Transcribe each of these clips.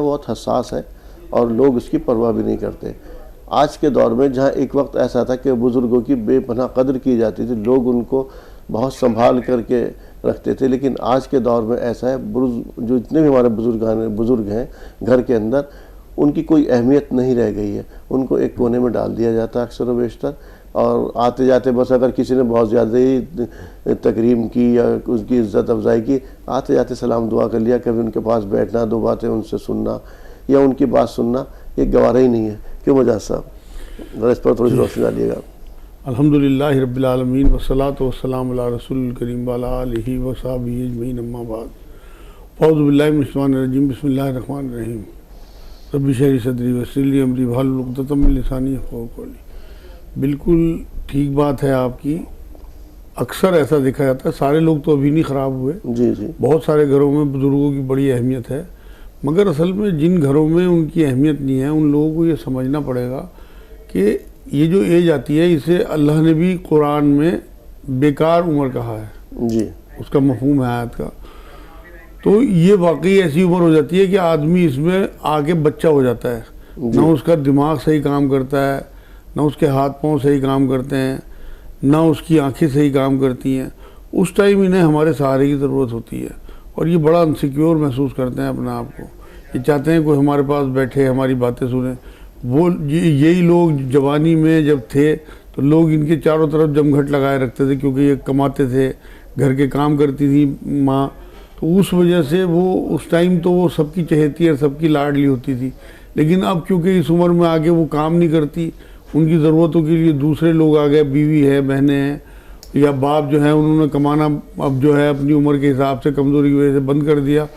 बहुत हसास है और लोग उसकी परवाह भी नहीं करते। आज के दौर में जहाँ एक वक्त ऐसा था कि बुज़ुर्गों की बेपनाह कदर की जाती थी, लोग उनको बहुत संभाल करके रखते थे, लेकिन आज के दौर में ऐसा है जो इतने भी हमारे बुज़ुर्ग हैं घर के अंदर, उनकी कोई अहमियत नहीं रह गई है। उनको एक कोने में डाल दिया जाता है अक्सर व बेशतर, और आते जाते बस अगर किसी ने बहुत ज़्यादा ही तकरीम की या उसकी इज़्ज़त अफजाई की, आते जाते सलाम दुआ कर लिया, कभी उनके पास बैठना, दो बातें उनसे सुनना या उनकी बात सुनना ये गवारा ही नहीं है। क्यों मुजाहिद साहब, ज़रा इस पर थोड़ी रोशनी डालिएगा। अल्हम्दुलिल्लाहि रब्बिल आलमीन वस्सलातु वस्सलामु अला रसूलिल करीम व अला आलिहि व सहबिहि अजमईन, अम्मा बाद, औज़ु बिल्लाहि मिनश शैतानिर रजीम, बिस्मिल्लाहिर रहमानिर रहीम, रब्बि इश्रह सदरी वयस्सिर ली अमरी वहलुल उक़दतम मिन लिसानी यफ़क़हू क़ौली। बिल्कुल ठीक बात है आपकी। अक्सर ऐसा देखा जाता है, सारे लोग तो अभी नहीं ख़राब हुए जी जी, बहुत सारे घरों में बुज़ुर्गों की बड़ी अहमियत है, मगर असल में जिन घरों में उनकी अहमियत नहीं है उन लोगों को ये समझना पड़ेगा कि ये जो एज आती है इसे अल्लाह ने भी कुरान में बेकार उम्र कहा है जी, उसका मफ़हूम है आयत का। तो ये वाकई ऐसी उम्र हो जाती है कि आदमी इसमें आगे बच्चा हो जाता है, ना उसका दिमाग सही काम करता है, ना उसके हाथ पांव सही काम करते हैं, ना उसकी आंखें सही काम करती हैं। उस टाइम इन्हें हमारे सहारे की ज़रूरत होती है और ये बड़ा अनसिक्योर महसूस करते हैं अपने आप को। ये चाहते हैं कोई हमारे पास बैठे, हमारी बातें सुने। वो यही लोग जवानी में जब थे तो लोग इनके चारों तरफ जमघट लगाए रखते थे, क्योंकि ये कमाते थे, घर के काम करती थी माँ, तो उस वजह से वो उस टाइम तो वो सबकी चहेती और सबकी लाडली होती थी। लेकिन अब क्योंकि इस उम्र में आगे वो काम नहीं करती, उनकी ज़रूरतों के लिए दूसरे लोग आ गए, बीवी है, बहनें हैं, या बाप जो है उन्होंने कमाना अब जो है अपनी उम्र के हिसाब से कमज़ोरी की वजह से बंद कर दिया,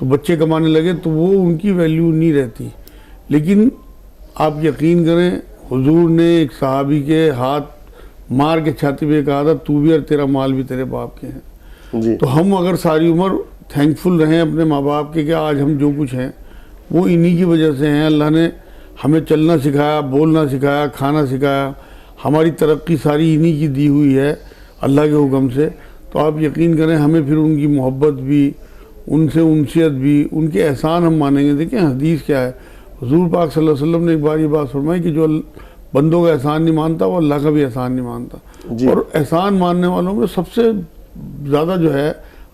तो बच्चे कमाने लगे, तो वो उनकी वैल्यू नहीं रहती। लेकिन आप यकीन करें, हुजूर ने एक सहाबी के हाथ मार के छाती पे कहा था, तू भी और तेरा माल भी तेरे बाप के हैं जी। तो हम अगर सारी उम्र थैंकफुल रहें अपने माँ बाप के कि आज हम जो कुछ हैं वो इन्हीं की वजह से हैं। अल्लाह ने हमें चलना सिखाया, बोलना सिखाया, खाना सिखाया, हमारी तरक्की सारी इन्हीं की दी हुई है अल्लाह के हुक्म से। तो आप यकीन करें हमें फिर उनकी मोहब्बत भी, उनसे उनसियत भी, उनके एहसान हम मानेंगे। देखिए हदीस क्या है, हुजूर पाक सल्लल्लाहु अलैहि वसल्लम ने एक बार ये बात फरमाई कि जो बंदों का एहसान नहीं मानता वो अल्लाह का भी एहसान नहीं मानता। और एहसान मानने वालों में सबसे ज़्यादा जो है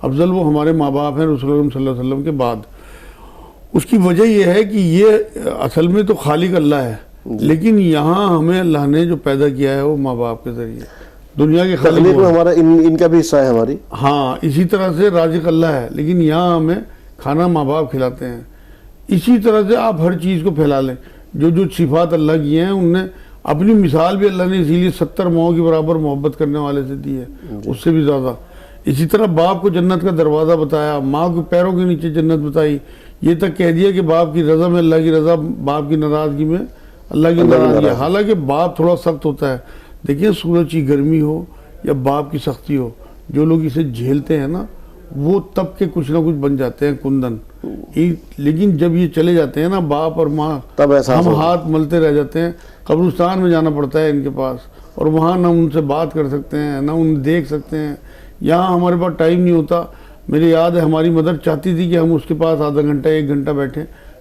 अफजल वो हमारे माँ बाप हैं रसूल सल्लल्लाहु अलैहि वसल्लम के बाद। उसकी वजह यह है कि ये असल में तो खालिक अल्लाह है, लेकिन यहाँ हमें अल्लाह ने जो पैदा किया है वो माँ बाप के ज़रिए, दुनिया के खालिक में हमारा इनका भी हिस्सा है हमारी। हाँ, इसी तरह से राज़िक अल्लाह है, लेकिन यहाँ हमें खाना माँ बाप खिलाते हैं। इसी तरह से आप हर चीज़ को फैला लें, जो जो सिफात अल्लाह की हैं उनने अपनी मिसाल भी अल्लाह ने इसीलिए 70 माओं के बराबर मोहब्बत करने वाले से दी है, उससे भी ज़्यादा। इसी तरह बाप को जन्नत का दरवाज़ा बताया, माँ के पैरों के नीचे जन्नत बताई, ये तक कह दिया कि बाप की रज़ा में अल्लाह की रज़ा, बाप की नाराज़गी में अल्लाह की नाराज़गी। हालांकि बाप थोड़ा सख्त होता है। देखिए सूरज की गर्मी हो या बाप की सख्ती हो, जो लोग इसे झेलते हैं ना वो तब के कुछ ना कुछ बन जाते हैं कुंदन। लेकिन जब ये चले जाते हैं ना बाप और माँ, तब हम हाथ मलते रह जाते हैं। कब्रिस्तान में जाना पड़ता है इनके पास, और वहाँ ना उनसे बात कर सकते हैं, ना उन्हें देख सकते हैं। यहाँ हमारे पास टाइम नहीं होता। मेरी याद है हमारी मदर चाहती थी कि हम उसके पास आधा घंटा 1 घंटा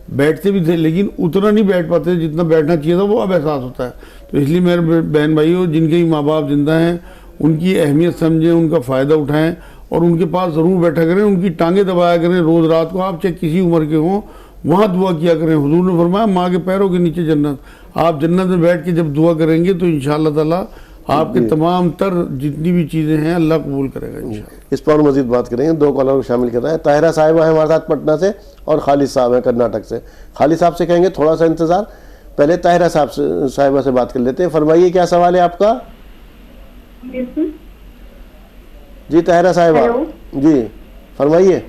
बैठते भी थे, लेकिन उतना नहीं बैठ पाते जितना बैठना चाहिए था, वो अब एहसास होता है। तो इसलिए मेरे बहन भाइयों, जिनके ही माँ बाप जिंदा हैं उनकी अहमियत समझें, उनका फ़ायदा उठाएं और उनके पास ज़रूर बैठा करें, उनकी टांगें दबाया करें रोज़ रात को। आप चाहे किसी उम्र के हों, वहाँ दुआ किया करें। हुजूर ने फरमाया माँ के पैरों के नीचे जन्नत। आप जन्नत में बैठ के जब दुआ करेंगे तो इंशाअल्लाह ताला आपके तमाम तर जितनी भी चीज़ें हैं अल्लाह कबूल करेगा इंशाअल्लाह। इस पर मज़ीद बात करेंगे। 2 कॉलर को शामिल कर रहे हैं। ताहिरा साहिबा है हमारे साथ पटना से और खालिद साहब हैं कर्नाटक से। खालिद साहब से कहेंगे थोड़ा सा इंतज़ार, पहले ताहिरा साहिबा से बात कर लेते हैं। फरमाइए क्या सवाल है आपका? जी ताहिरा साहिबा, जी फरमाइए।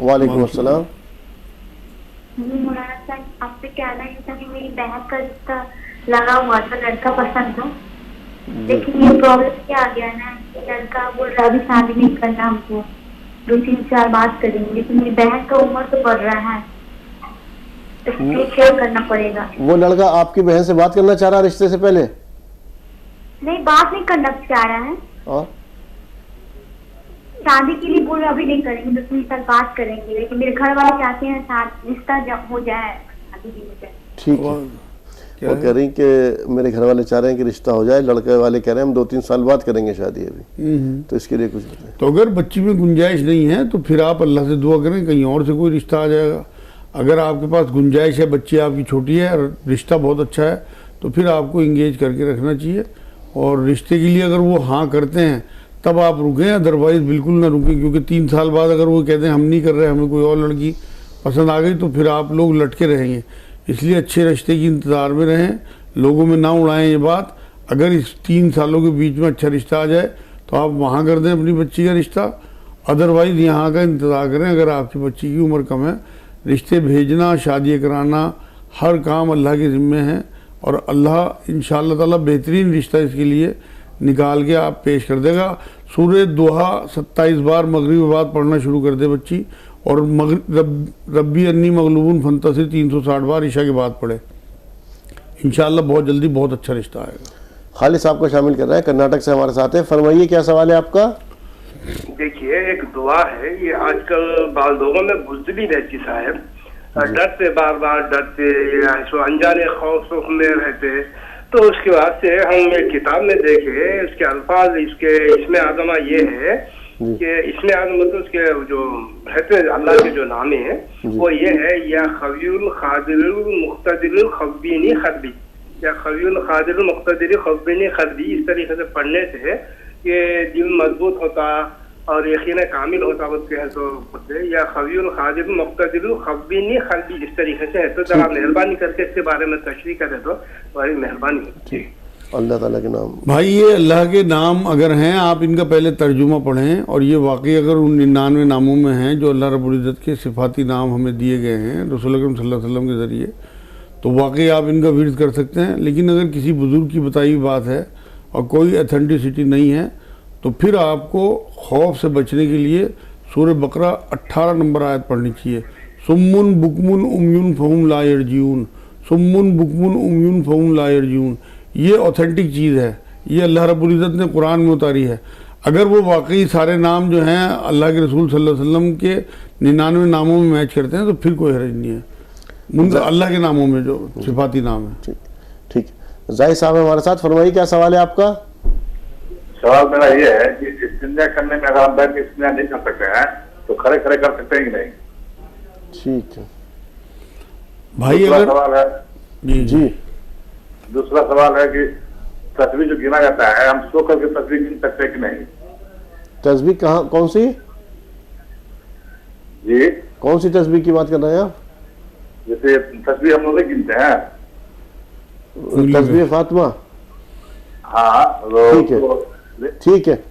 वालेकुम अस्सलाम। आपसे कहना है था कि मेरी बहन का रिश्ता लगा हुआ था, लड़का पसंद था, लेकिन ये प्रॉब्लम क्या आ गया ना कि लड़का बोल रहा अभी शादी नहीं करना, हमको 2-3 साल बात करेंगे, लेकिन मेरी बहन का उम्र तो बढ़ रहा है, तो क्या करना पड़ेगा? वो लड़का आपकी बहन से बात करना चाह रहा है रिश्ते से पहले? नहीं, बात नहीं करना चाह रहा है। और शादी के लिए बोल रहे अभी नहीं करेंगे, 2-3 साल बाद करेंगे, लेकिन मेरे घर वाले चाहते हैं साथ रिश्ता जब हो जाए शादी भी हो जाए। ठीक है, वो कह रही कि मेरे घर वाले चाह रहे हैं कि रिश्ता हो जाए, लड़के वाले कह रहे हैं हम 2-3 साल बाद करेंगे शादी अभी, तो इसके लिए कुछ बताएं। तो अगर बच्ची में गुंजाइश नहीं है तो फिर आप अल्लाह से दुआ करें कहीं और से कोई रिश्ता आ जाएगा। अगर आपके पास गुंजाइश है, बच्ची आपकी छोटी है और रिश्ता बहुत अच्छा है, तो फिर आपको इंगेज करके रखना चाहिए। और रिश्ते के लिए अगर वो हाँ करते हैं तब आप रुकें, अदरवाइज़ बिल्कुल ना रुकें, क्योंकि 3 साल बाद अगर वो कहते हैं हम नहीं कर रहे, हमें कोई और लड़की पसंद आ गई, तो फिर आप लोग लटके रहेंगे। इसलिए अच्छे रिश्ते की इंतज़ार में रहें, लोगों में ना उड़ाएं ये बात। अगर इस 3 सालों के बीच में अच्छा रिश्ता आ जाए तो आप वहाँ कर दें अपनी बच्ची का रिश्ता, अदरवाइज़ यहाँ का इंतज़ार करें। अगर आपकी बच्ची की उम्र कम है, रिश्ते भेजना, शादी कराना, हर काम अल्लाह के ज़िम्मे है, और अल्लाह इंशाअल्लाह ताला बेहतरीन रिश्ता इसके लिए निकाल के आप पेश कर देगा। सूरह दुहा 27 बार मगरिब के बाद पढ़ना शुरू कर दे बच्ची, और रब्बी अन्नी मगलूबुन फंतसिर 360 बार ईशा के बाद पढ़े। इंशाअल्लाह बहुत जल्दी बहुत अच्छा रिश्ता आएगा। खालिद साहब को शामिल कर रहे हैं, कर्नाटक से हमारे साथ है। फरमाइए क्या सवाल है आपका? देखिए, एक दुआ है, ये आजकल बाल लोगों में बुज़दिली रहती साहब, डरते बार बार डरते, अनजाने खौफ में रहते। तो उसके बाद से हम एक किताब में देखे, उसके अल्फाज इसमें आज़मा ये है कि इसमें आज़म मतलब उसके जो रहते अल्लाह के जो नामे हैं वो ये है, या खवीउल खादिरुल मुख्तदिरुल खब्बीनी खद्बी, या खवीउल खादिरुल मुख्तदिरुल खब्बीनी खद्बी। इस तरीके से पढ़ने से ये दिल मजबूत होता और यकीन कामिल होता बोलते हैं। तो बोलते या खवीउल खादिरुल मुख्तदिरुल खब्बीनी खद्बी, इस तरीके से है। तो जरा मेहरबानी करके इसके बारे में तशरीह करें तो बड़ी मेहरबानी होती। अल्लाह ताला के नाम। भाई ये अल्लाह के नाम अगर हैं, आप इनका पहले तर्जुमा पढ़ें, और ये वाकई अगर उन 99 नामों में हैं जो अल्लाह रब्बुल इज़्ज़त के सिफाती नाम हमें दिए गए हैं रसूल अकरम सल्लल्लाहु अलैहि वसल्लम के ज़रिए, तो वाकई आप इनका विर्द कर सकते हैं। लेकिन अगर किसी बुज़ुर्ग की बताई हुई बात है और कोई अथेंटिसिटी नहीं है, तो फिर आपको खौफ से बचने के लिए सूरह बकरा 18 नंबर आयत पढ़नी चाहिए। सुम्मुन बुकमुन उम्युन फहुम ला यरजिऊन, सुम्मुन बुकमुन उम्युन फहुम ला यरजिऊन। ये ऑथेंटिक चीज़ है, ये अल्लाह रब्बुल इज़्ज़त ने कुरान में उतारी है। अगर वो वाकई सारे नाम जो हैं अल्लाह के रसूल सल्लल्लाहु अलैहि वसल्लम के 99 नामों में मैच करते हैं, तो फिर कोई हर्ज नहीं है अल्लाह के नामों में जो सिफाती नाम है। ठीक, जाहिद साहब हमारे साथ, फरमाइए क्या सवाल है आपका? सवाल मेरा ये है कि इस्तिंजा करने में अगर हम बैठ के इस्तिंजा नहीं कर सकते हैं तो खड़े खड़े कर सकते हैं कि नहीं? ठीक है भाई, अगर सवाल है जी, दूसरा सवाल है कि तस्वीर जो गिना जाता है, हम सो करके तस्वीर गिन सकते हैं कि नहीं? तस्बीह कहाँ, कौन सी जी, कौन सी तस्बीह की बात कर रहे हैं आप? जैसे तस्वीर हम लोग नहीं गिनते हैं, तस्बीह फातिमा। हाँ ठीक है, ठीक है।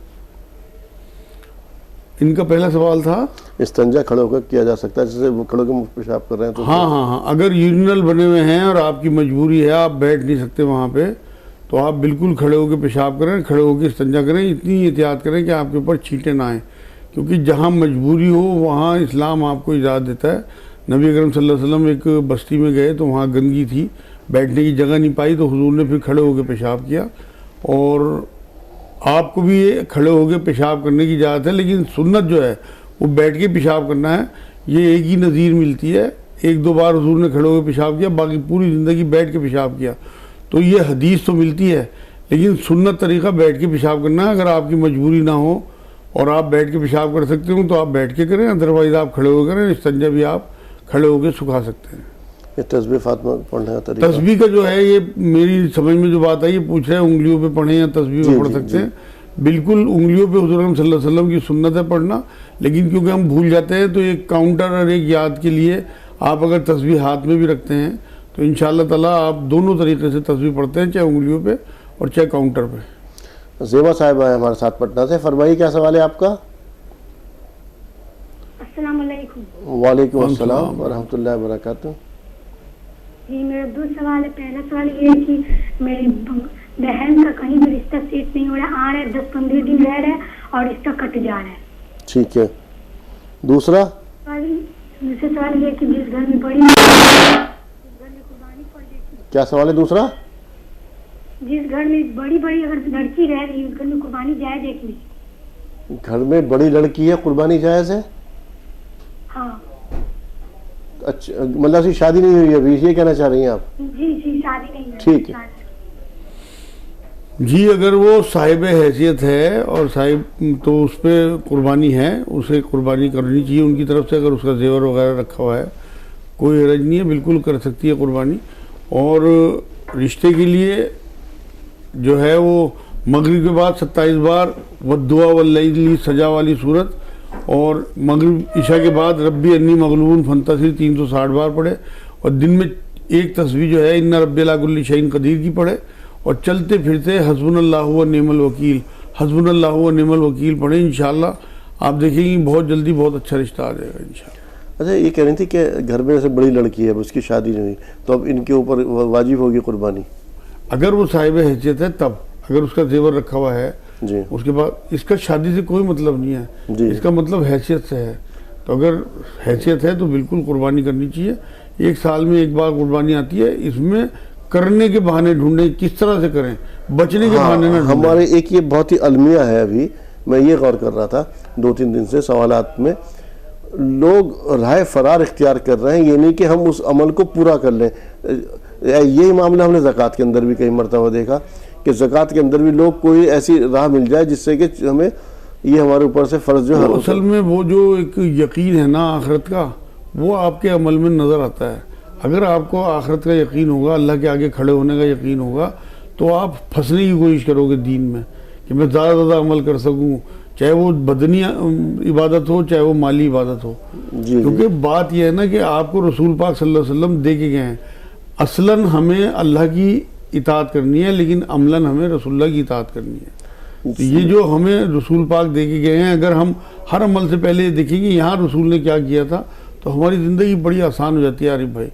इनका पहला सवाल था इस्तिंजा खड़े होकर किया जा सकता है, जैसे वो खड़े होकर पेशाब कर रहे हैं तो हाँ हाँ हाँ, अगर यूरिनल बने हुए हैं और आपकी मजबूरी है, आप बैठ नहीं सकते वहाँ पे, तो आप बिल्कुल खड़े होकर पेशाब करें, खड़े होकर इस्तिंजा करें। इतनी एहतियात करें कि आपके ऊपर छींटे ना आए, क्योंकि जहाँ मजबूरी हो वहाँ इस्लाम आपको इजाज़त देता है। नबी अकरम सल्लल्लाहु अलैहि वसल्लम एक बस्ती में गए तो वहाँ गंदगी थी, बैठने की जगह नहीं पाई, तो हुजूर ने फिर खड़े होकर पेशाब किया। और आपको भी ये खड़े होकर पेशाब करने की इजाज़त है, लेकिन सुन्नत जो है वो बैठ के पेशाब करना है। ये एक ही नज़ीर मिलती है, 1-2 बार हुजूर ने खड़े होकर पेशाब किया, बाकी पूरी ज़िंदगी बैठ के पेशाब किया। तो ये हदीस तो मिलती है, लेकिन सुन्नत तरीक़ा बैठ के पेशाब करना है। अगर आपकी मजबूरी ना हो और आप बैठ के पेशाब कर सकते हो तो आप बैठ के करें, अदरवाइज़ आप खड़े होकर करें। इस्तिंजा भी आप खड़े होकर सुखा सकते हैं। ये तस्बीह फातिमा पढ़ने का तरीका, तस्बीह का जो है, ये मेरी समझ में जो बात आई, ये पूछ रहे हैं उंगलियों पे पढ़ें या तस्बीह में पढ़ सकते हैं। बिल्कुल उंगलियों पे हुज़ूर सल्लल्लाहु अलैहि वसल्लम की सुन्नत है पढ़ना, लेकिन क्योंकि हम भूल जाते हैं तो एक काउंटर और एक याद के लिए आप अगर तस्बीह हाथ में भी रखते हैं तो इंशाअल्लाह ताला आप दोनों तरीके से तस्बीह पढ़ते हैं, चाहे उंगलियों पे और चाहे काउंटर पे। ज़ेबा साहिबा है हमारे साथ पटना से, फरमाइए क्या सवाल है आपका? अस्सलाम वालेकुम। वालेकुम अस्सलाम व रहमतुल्लाहि व बरकातुहू। जी, मेरा 2 सवाल है। पहला सवाल ये है कि मेरी बहन का कहीं भी रिश्ता सेट नहीं हो रहा, आ रहा है 10-15 दिन रह रहा है और रिश्ता कट जा रहा है। ठीक है, दूसरा सवाल ये है कि जिस घर में बड़ी क्या सवाल है दूसरा? जिस घर में बड़ी अगर लड़की रह रही है उस घर में कुर्बानी जायज है कि नहीं? घर में बड़ी लड़की है, कुर्बानी जायज़ है? हाँ अच्छा, मतलब उसकी शादी नहीं हुई अभी, ये कहना चाह रही हैं आप? जी जी, शादी नहीं है। ठीक है। जी, अगर वो साहिब हैसियत है और साहिब तो उस पर कुर्बानी है, उसे कुर्बानी करनी चाहिए उनकी तरफ से। अगर उसका जेवर वगैरह रखा हुआ है, कोई हरज नहीं है, बिल्कुल कर सकती है कुर्बानी। और रिश्ते के लिए जो है वो मगरिब के बाद 27 बार वद्दुआ वल्लैली सजा वाली सूरत, और मगरिब इशा के बाद रब्बी अन्नी मगलूबुन फंतसिर 360 बार पढ़े, और दिन में एक तस्बीह जो है इन्ना रब्बी अला कुल्ली शैइन कदीर की पढ़े, और चलते फिरते हस्बुनल्लाहु व निअमल वकील, हस्बुनल्लाहु व निअमल वकील पढ़े। इंशाअल्लाह आप देखेंगे बहुत जल्दी बहुत अच्छा रिश्ता आ जाएगा इंशाअल्लाह। अच्छा, ये कह रही थी कि घर में जैसे बड़ी लड़की है, उसकी शादी नहीं हुई, तो अब इनके ऊपर वाजिब होगी कुर्बानी? अगर वो साहिब हैसियत है तब, अगर उसका जेवर रखा हुआ है जी। उसके बाद इसका शादी से कोई मतलब नहीं है जी। इसका मतलब हैसियत से है। तो अगर हैसियत है तो बिल्कुल कुर्बानी करनी चाहिए। एक साल में एक बार कुर्बानी आती है, इसमें करने के बहाने ढूंढे, किस तरह से करें, बचने के बहाने ना ढूंढें। हमारे एक ये बहुत ही अलमिया है, अभी मैं ये गौर कर रहा था 2-3 दिन से सवालात में, लोग राह फरार इख्तियार कर रहे हैं, ये नहीं कि हम उस अमल को पूरा कर लें। यही मामला हमने ज़कात के अंदर भी कई मरतबा देखा कि ज़कात के अंदर भी लोग कोई ऐसी राह मिल जाए जिससे कि हमें ये हमारे ऊपर से फ़र्ज जो है, असल में वो जो एक यकीन है ना आखिरत का, वो आपके अमल में नज़र आता है। अगर आपको आखिरत का यकीन होगा, अल्लाह के आगे खड़े होने का यकीन होगा, तो आप फंसने की कोशिश करोगे दीन में कि मैं ज़्यादा से ज़्यादा अमल कर सकूं, चाहे वो बदनी इबादत हो चाहे वो माली इबादत हो। क्योंकि बात यह है ना कि आपको रसूल पाक सल्लल्लाहु अलैहि वसल्लम दे के गए हैं। असलन हमें अल्लाह की इताअत करनी है, लेकिन अमलन हमें रसूलुल्लाह की इताअत करनी है। तो ये जो हमें रसूल पाक दे के गए हैं, अगर हम हर अमल से पहले देखेंगे यहाँ रसूल ने क्या किया था, तो हमारी ज़िंदगी बड़ी आसान हो जाती है। आरिफ भाई,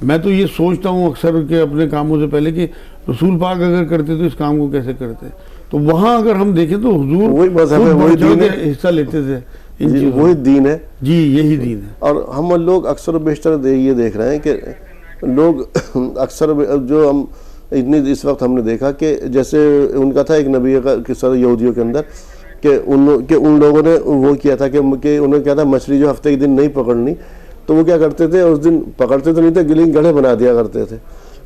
मैं तो ये सोचता हूँ अक्सर के अपने कामों से पहले कि रसूल पाक अगर करते तो इस काम को कैसे करते। तो वहाँ अगर हम देखें तो हुजूर वही मज़हब है, वही दीन है, हिस्सा लेते थे इन जी, वही दीन है जी, यही दीन है। और हम लोग अक्सर बेशतर ये देख रहे हैं कि लोग अक्सर जो हम इस वक्त हमने देखा कि जैसे उनका था एक नबी का किस्सा यहूदियों के अंदर कि उन लोगों ने वो किया था कि उन्होंने क्या था, मछली जो हफ्ते के दिन नहीं पकड़नी, तो वो क्या करते थे, उस दिन पकड़ते तो नहीं थे, गिली गड्ढे बना दिया करते थे।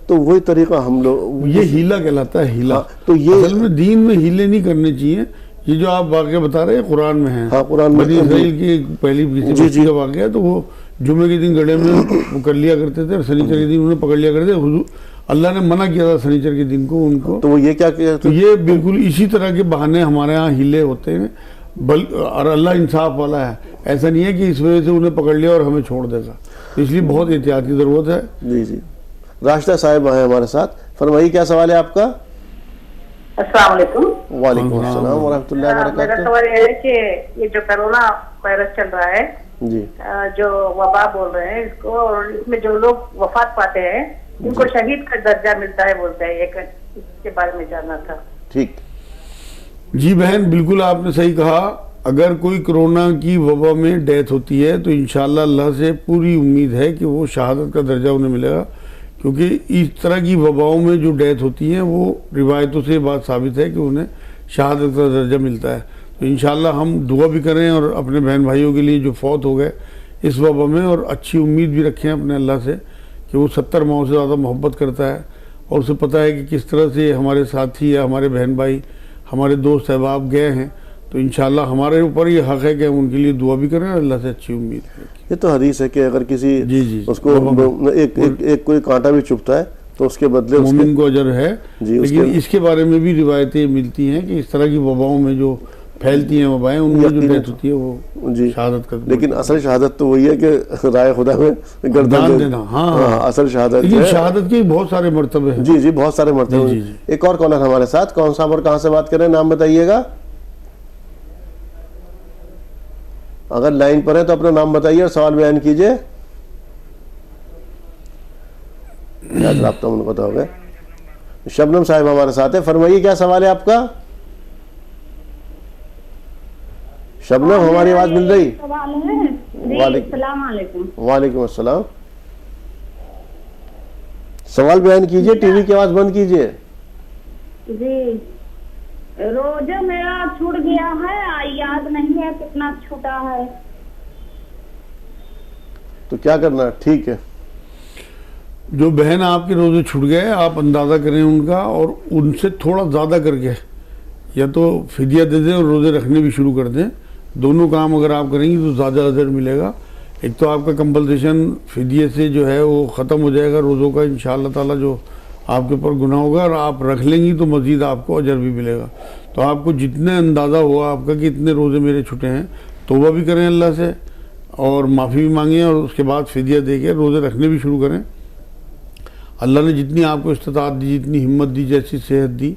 तो वही तरीका हम लोग, ये हीला कहलाता है, हीला। हाँ, तो ये असल में दीन में हीले नहीं करने चाहिए। ये जो आप वाक़या बता रहे हैं कुरान में है, हाँ, कुरान में बनी इस्राइल की पहली किसी बच्ची का वाक़या है, तो वो जुमे के दिन गड्ढे में वो कर लिया करते थे और शनिचर के दिन उन्हें पकड़ लिया करते थे। अल्लाह ने मना किया था शनिचर के दिन को उनको। तो वो ये क्या किया, तो ये बिल्कुल इसी तरह के बहाने हमारे यहाँ हीले होते हैं। और अल्लाह इंसाफ वाला है, ऐसा नहीं है कि इस वजह से उन्हें पकड़ लिया और हमें छोड़ देगा। तो इसलिए बहुत एहतियात की ज़रूरत है। जी जी। राशिदा साहिब हैं हमारे साथ, फरमाइए क्या सवाल है आपका? अस्सलाम वालेकुम। वालेकुम अस्सलाम व रहमतुल्लाहि व मेरा बरकातुहू। सवाल ये है कि ये जो कोरोना वायरस चल रहा है, जी, जो वबा बोल रहे हैं इसको, और इसमें जो लोग वफात पाते हैं उनको शहीद का दर्जा मिलता है बोलते हैं, इसके बारे में जानना था। ठीक। जी बहन, बिल्कुल आपने सही कहा। अगर कोई कोरोना की वबा में डेथ होती है तो इंशाअल्लाह अल्लाह से पूरी उम्मीद है कि वो शहादत का दर्जा उन्हें मिलेगा, क्योंकि इस तरह की वबाओं में जो डेथ होती है वो रिवायतों से बात साबित है कि उन्हें शहादत का दर्जा मिलता है। तो इंशाअल्लाह हम दुआ भी करें और अपने बहन भाइयों के लिए जो फौत हो गए इस वबा में, और अच्छी उम्मीद भी रखें अपने अल्लाह से कि वो 70 माओं से ज़्यादा मोहब्बत करता है और उसे पता है कि किस तरह से हमारे साथी या हमारे बहन भाई, हमारे दोस्त अहबाब गए हैं। तो इंशाअल्लाह हमारे ऊपर ये हक़ है कि हम उनके लिए दुआ भी करें और अल्लाह से अच्छी उम्मीद करें। ये तो हदीस है कि अगर किसी जी उसको एक कोई कांटा भी चुभता है तो उसके बदले मोमिन को अजर है। जी, लेकिन इसके बारे में भी रिवायतें मिलती हैं कि इस तरह की वबाओं में जो फैलती हैं वबाएं, उनमें जो डेथ होती है वो जी शहादत का। लेकिन असल शहादत तो वही है कि राय खुदा में गर्दन देना। हाँ, असल शहादत लेकिन है। शहादत के बहुत सारे मर्तबे हैं। जी जी, बहुत सारे मर्तबे। जी, जी। एक और कॉलर हमारे साथ, कौन सा और कहाँ से बात करें, नाम बताइएगा। अगर लाइन पर है तो अपना नाम बताइए और सवाल बयान कीजिए। याद रखता हूँ, पता हो गया। शबनम साहिब हमारे साथ है, फरमाइए क्या सवाल है आपका। शबनम, हमारी आवाज मिल रही? वालेकुम अस्सलाम। सवाल बयान कीजिए, टीवी की आवाज बंद कीजिए। जी, रोजा मेरा छूट गया है, याद नहीं है कितना छूटा है। तो क्या करना है? ठीक है, जो बहन आपके रोजे छूट गए आप अंदाज़ा करें उनका, और उनसे थोड़ा ज़्यादा करके या तो फिदिया दे दें और रोज़े रखने भी शुरू कर दें। दोनों काम अगर आप करेंगी तो ज़्यादा अजर मिलेगा। एक तो आपका कंपल्सेशन फिदिये से जो है वो ख़त्म हो जाएगा रोज़ों का इंशाअल्लाह ताला, जो आपके ऊपर गुनाह होगा, और आप रख लेंगी तो मज़ीद आपको अजर भी मिलेगा। तो आपको जितने अंदाज़ा हुआ आपका कि इतने रोज़े मेरे छुटे हैं, तौबा भी करें अल्लाह से और माफ़ी भी मांगें, और उसके बाद फिदिया दे के रोज़े रखने भी शुरू करें। अल्लाह ने जितनी आपको इस्तिताअत दी, जितनी हिम्मत दी, जैसी सेहत दी,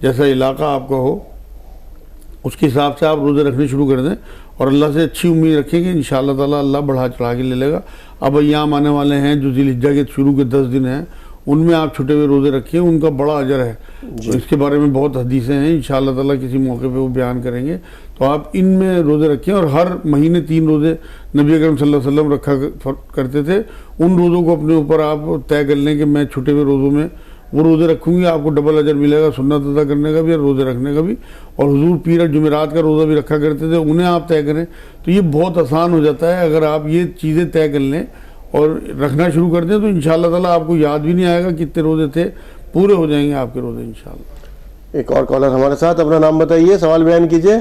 जैसा इलाका आपका हो, उसके हिसाब से आप रोज़े रखने शुरू कर दें और अल्लाह से अच्छी उम्मीद रखें कि इंशाअल्लाह ताला अल्लाह बढ़ा चढ़ा के ले लेगा। अब अय्याम आने वाले हैं जो ज़िलहिज्जा के शुरू के 10 दिन हैं, उनमें आप छुटे हुए रोज़े रखिए, उनका बड़ा अजर है। तो इसके बारे में बहुत हदीसें हैं, इंशाअल्लाह ताला किसी मौके पे वो बयान करेंगे। तो आप इनमें रोज़े रखें, और हर महीने 3 रोज़े नबी अकरम सल्लल्लाहु अलैहि वसल्लम रखा करते थे। उन रोज़ों को अपने ऊपर आप तय कर लें कि मैं छुटे हुए रोज़ों में वो रोज़े रखूँगी, आपको डबल अजर मिलेगा, सुन्नत अदा करने का भी और रोज़े रखने का भी। और हुजूर पीर और जुमेरात का रोज़ा भी रखा करते थे, उन्हें आप तय करें। तो ये बहुत आसान हो जाता है अगर आप ये चीज़ें तय कर लें और रखना शुरू कर दें, तो इंशाअल्लाह ताला आपको याद भी नहीं आएगा कितने रोज़े थे, पूरे हो जाएंगे आपके रोज़े इंशाअल्लाह। एक और कॉलर हमारे साथ, अपना नाम बताइए, सवाल बयान कीजिए।